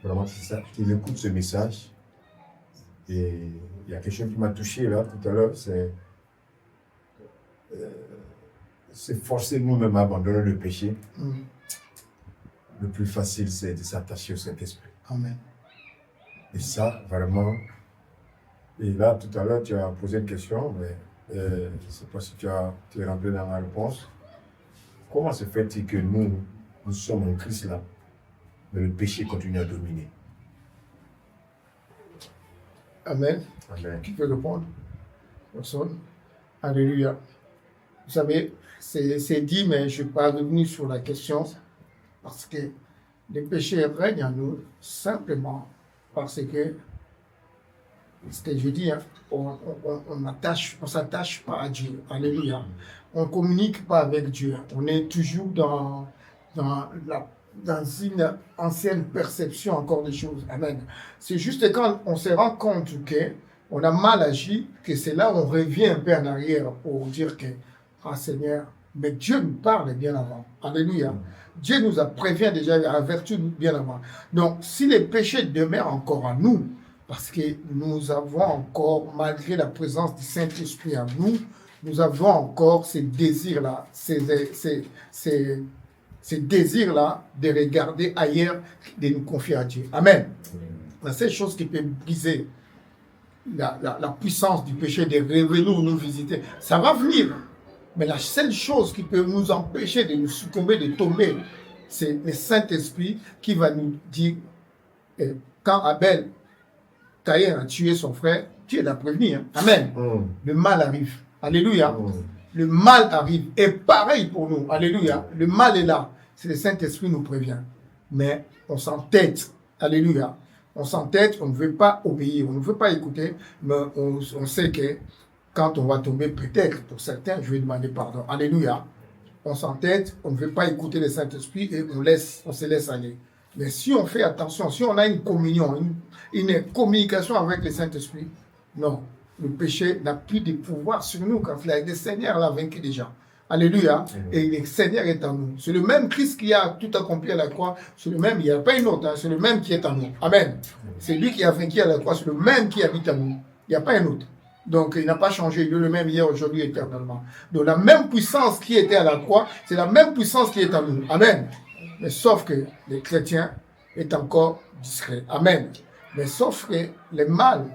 vraiment, c'est ça. Il écoute ce message. Et il y a quelque chose qui m'a touché là tout à l'heure, c'est forcer nous-mêmes à abandonner le péché. Le plus facile, c'est de s'attacher au Saint-Esprit. Amen. Et ça, vraiment. Et là, tout à l'heure, tu as posé une question, mais je ne sais pas si tu es rentré dans la réponse. Comment se fait-il que nous sommes en Christ là, mais le péché continue à dominer? Amen. Amen. Qui peut répondre? Personne. Alléluia. Vous savez, c'est dit, mais je ne suis pas revenu sur la question parce que le péché règne en nous simplement parce que, ce que je dis, hein, on s'attache pas à Dieu. Alléluia. On ne communique pas avec Dieu. On est toujours dans une ancienne perception encore des choses. Amen. C'est juste quand on se rend compte qu'on a mal agi, que c'est là où on revient un peu en arrière pour dire que, ah Seigneur, mais Dieu nous parle bien avant. Alléluia. Dieu nous a prévenu déjà, averti bien avant. Donc, si les péchés demeurent encore en nous, parce que nous avons encore, malgré la présence du Saint-Esprit en nous, nous avons encore ces désirs-là, ces désirs-là de regarder ailleurs, de nous confier à Dieu. Amen. La seule chose qui peut briser la puissance du péché, de révéler ou nous visiter, ça va venir. Mais la seule chose qui peut nous empêcher de nous succomber, de tomber, c'est le Saint-Esprit qui va nous dire, quand Abel, Caïn a tué son frère, Dieu l'a prévenu. Hein? Amen. Le mal arrive. Alléluia. Le mal arrive. Et pareil pour nous. Alléluia. Le mal est là. C'est le Saint-Esprit nous prévient. Mais on s'entête. Alléluia. On s'entête, on ne veut pas obéir, on ne veut pas écouter, mais on sait que quand on va tomber, peut-être, pour certains, je vais demander pardon. Alléluia. On s'entête, on ne veut pas écouter le Saint-Esprit et on se laisse aller. Mais si on fait attention, si on a une communion, une communication avec le Saint-Esprit, non, le péché n'a plus de pouvoir sur nous quand le Seigneur l'a vaincu déjà. Alléluia. Et le Seigneur est en nous. C'est le même Christ qui a tout accompli à la croix. C'est le même, il n'y a pas une autre. Hein, c'est le même qui est en nous. Amen. C'est lui qui a vaincu à la croix. C'est le même qui habite en nous. Il n'y a pas un autre. Donc, il n'a pas changé. Il est le même hier, aujourd'hui, éternellement. Donc, la même puissance qui était à la croix, c'est la même puissance qui est en nous. Amen. Mais sauf que les chrétiens est encore discret. Amen. Mais sauf que le mal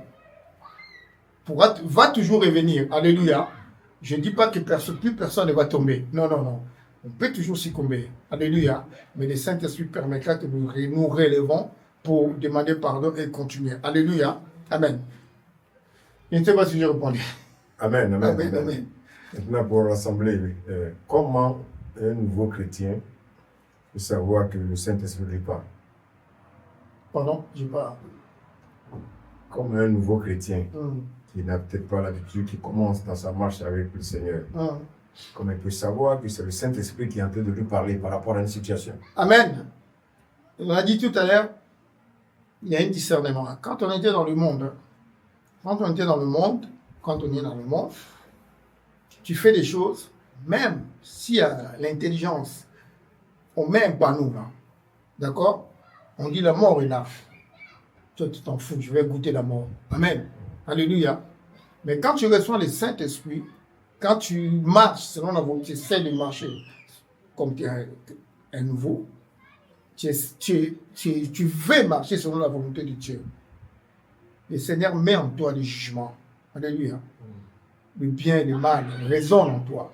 va toujours revenir. Alléluia. Je ne dis pas que plus personne ne va tomber. Non, non, non. On peut toujours succomber. Alléluia. Mais le Saint-Esprit permettra que nous relevons pour demander pardon et continuer. Alléluia. Amen. Je ne sais pas si j'ai répondu. Amen, amen, Amen, amen. amen. Maintenant, pour rassembler, comment un nouveau chrétien peut savoir que le Saint-Esprit lui parle? Pardon, j'ai pas. Comme un nouveau chrétien qui n'a peut-être pas l'habitude, qui commence dans sa marche avec le Seigneur, comment il peut savoir que c'est le Saint-Esprit qui est en train de lui parler par rapport à une situation? Amen. On a dit tout à l'heure, il y a un discernement. Quand on était dans le monde, tu fais des choses, même s'il y a l'intelligence, on met un panneau là. D'accord? On dit la mort est là. Toi, tu t'en fous, je vais goûter la mort. Amen. Alléluia. Mais quand tu reçois le Saint-Esprit, quand tu marches selon la volonté, tu essaies de marcher comme tu es un nouveau, tu veux marcher selon la volonté de Dieu. Le Seigneur met en toi le jugement. Alléluia. Le bien et le mal résonnent en toi.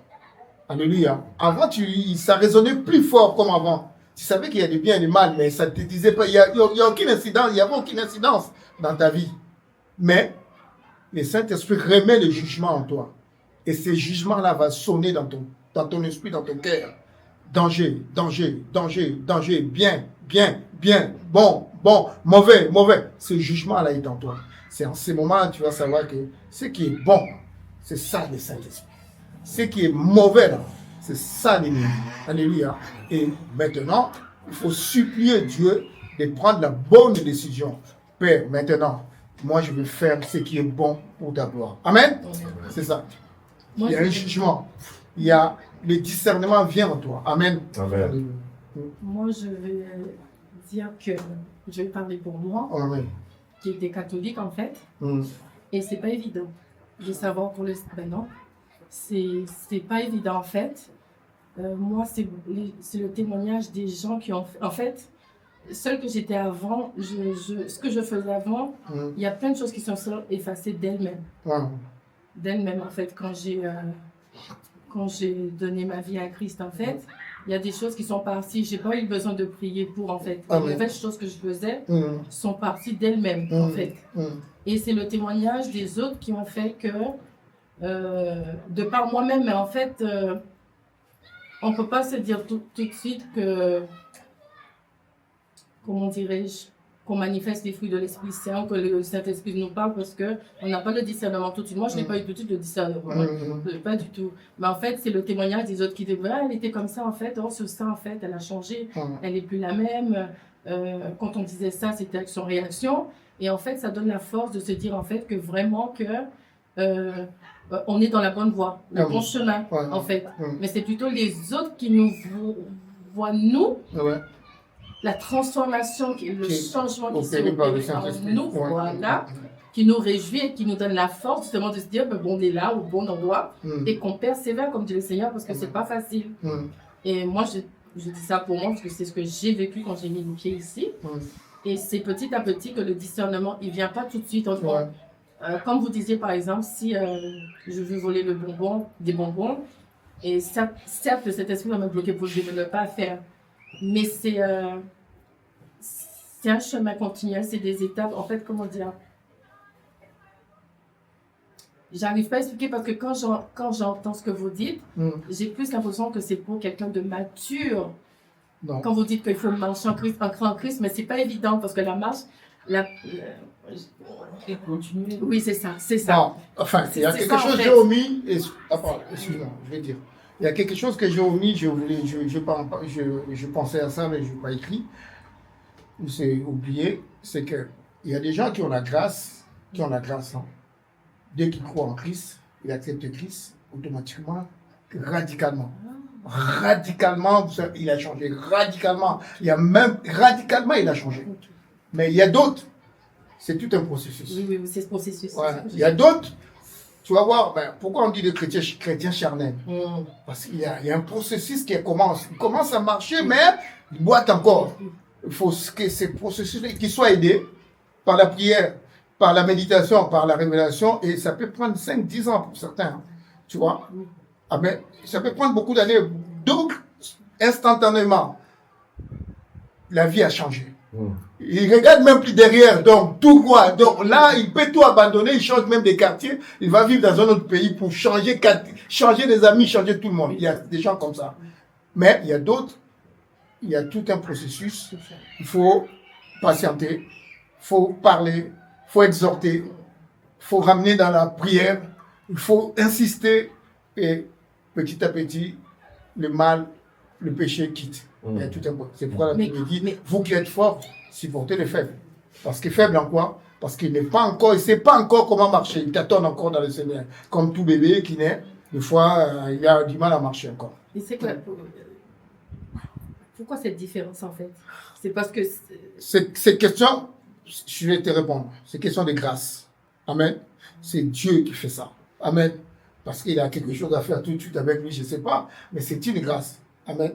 Alléluia. Avant, ça résonnait plus fort comme avant. Tu savais qu'il y a du bien et du mal, mais ça ne te disait pas. Il n'y a aucune incidence, il n'y avait aucune incidence dans ta vie. Mais le Saint-Esprit remet le jugement en toi. Et ce jugement-là va sonner dans ton esprit, dans ton cœur. Danger, danger, danger, danger, bien, bien, bien, bon, bon, mauvais, mauvais. Ce jugement-là est en toi. C'est en ces moments que tu vas savoir que ce qui est bon, c'est ça le Saint-Esprit. Ce qui est mauvais, là, c'est ça l'ennemi. Alléluia. Et maintenant, il faut supplier Dieu de prendre la bonne décision. Père, maintenant, moi je veux faire ce qui est bon pour ta gloire. Amen. C'est ça. Il y a un jugement. Il y a le discernement vient en toi. Amen. Amen. Moi, je vais dire que je vais parler pour moi, Amen. qui était catholique en fait, Mm. et c'est pas évident de savoir pour le. Ben non, c'est pas évident en fait. Moi, c'est le témoignage des gens qui ont. En fait, celle que j'étais avant, ce que je faisais avant, Mm. il y a plein de choses qui sont effacées d'elles-mêmes. Ouais. D'elle-même en fait quand j'ai donné ma vie à Christ en fait il y a des choses qui sont parties, j'ai pas eu besoin de prier pour en fait les nouvelles choses que je faisais Mm. sont parties d'elles-mêmes en fait Mm. et c'est le témoignage des autres qui ont fait que de par moi-même mais en fait on peut pas se dire tout de suite que comment dirais-je qu'on manifeste les fruits de l'Esprit Saint, que le Saint-Esprit nous parle parce qu'on n'a pas le discernement tout de suite. Moi, je n'ai pas eu tout de suite le discernement, pas du tout. Mais en fait, c'est le témoignage des autres qui disent ah, elle était comme ça en fait, oh, sur ça en fait, elle a changé, elle n'est plus la même. Quand on disait ça, c'était action-réaction. Et en fait, ça donne la force de se dire en fait que vraiment que on est dans la bonne voie, le bon chemin en fait. Mais c'est plutôt les autres qui nous voient nous. Ouais. La transformation, le changement qui opéré par le s'est en Saint-Esprit. nous, voilà, qui nous réjouit et qui nous donne la force justement de se dire, bon, on est là, au bon endroit, et qu'on persévère, comme dit le Seigneur, parce que c'est pas facile. Et moi, je dis ça pour moi, parce que c'est ce que j'ai vécu quand j'ai mis les pieds ici. Et c'est petit à petit que le discernement, il vient pas tout de suite. Comme vous disiez, par exemple, si je veux voler des bonbons, et certes, cet esprit va me bloquer pour que je ne le pas faire. Mais c'est un chemin continuel, c'est des étapes. En fait, comment dire? J'arrive pas à expliquer parce que quand j'entends ce que vous dites, j'ai plus l'impression que c'est pour quelqu'un de mature. Non. Quand vous dites qu'il faut marcher en Christ, mais c'est pas évident parce que la marche, oui, c'est ça. Non, enfin, il y a quelque chose que j'ai omis. Excuse-moi, je vais dire. Il y a quelque chose que j'ai omis, je pensais à ça, mais je n'ai pas écrit. J'ai oublié, c'est qu'il y a des gens qui ont la grâce, hein. Dès qu'ils croient en Christ, ils acceptent Christ, automatiquement, radicalement. Radicalement, il a changé, radicalement. Radicalement, il a changé. Mais il y a d'autres, c'est tout un processus. Oui, c'est ce processus. Ouais. Il y a d'autres. Tu vas voir, pourquoi on dit le chrétien charnel? Parce qu'il y a un processus qui commence. Il commence à marcher, mais il boite encore. Il faut que ce processus qu'il soit aidé par la prière, par la méditation, par la révélation, et ça peut prendre 5-10 ans pour certains. Tu vois? Ah ben, ça peut prendre beaucoup d'années. Donc, instantanément, la vie a changé. Il regarde même plus derrière, donc tout quoi. Donc là, il peut tout abandonner, il change même des quartiers, il va vivre dans un autre pays pour changer des amis, changer tout le monde. Il y a des gens comme ça. Mais il y a d'autres, il y a tout un processus. Il faut patienter, il faut parler, il faut exhorter, il faut ramener dans la prière, il faut insister et petit à petit, le mal, le péché quitte. Il y a tout un processus. C'est pourquoi la Bible dit, vous qui êtes forts, supportez les faibles. Parce que faible en quoi? Parce qu'il ne sait pas encore comment marcher. Il tâtonne encore dans le Seigneur. Comme tout bébé qui naît, des fois, il a du mal à marcher encore. Et c'est quoi? Pourquoi cette différence en fait? C'est parce que... Cette question, je vais te répondre. C'est question de grâce. Amen. C'est Dieu qui fait ça. Amen. Parce qu'il a quelque chose à faire tout de suite avec lui, je ne sais pas, mais c'est une grâce. Amen.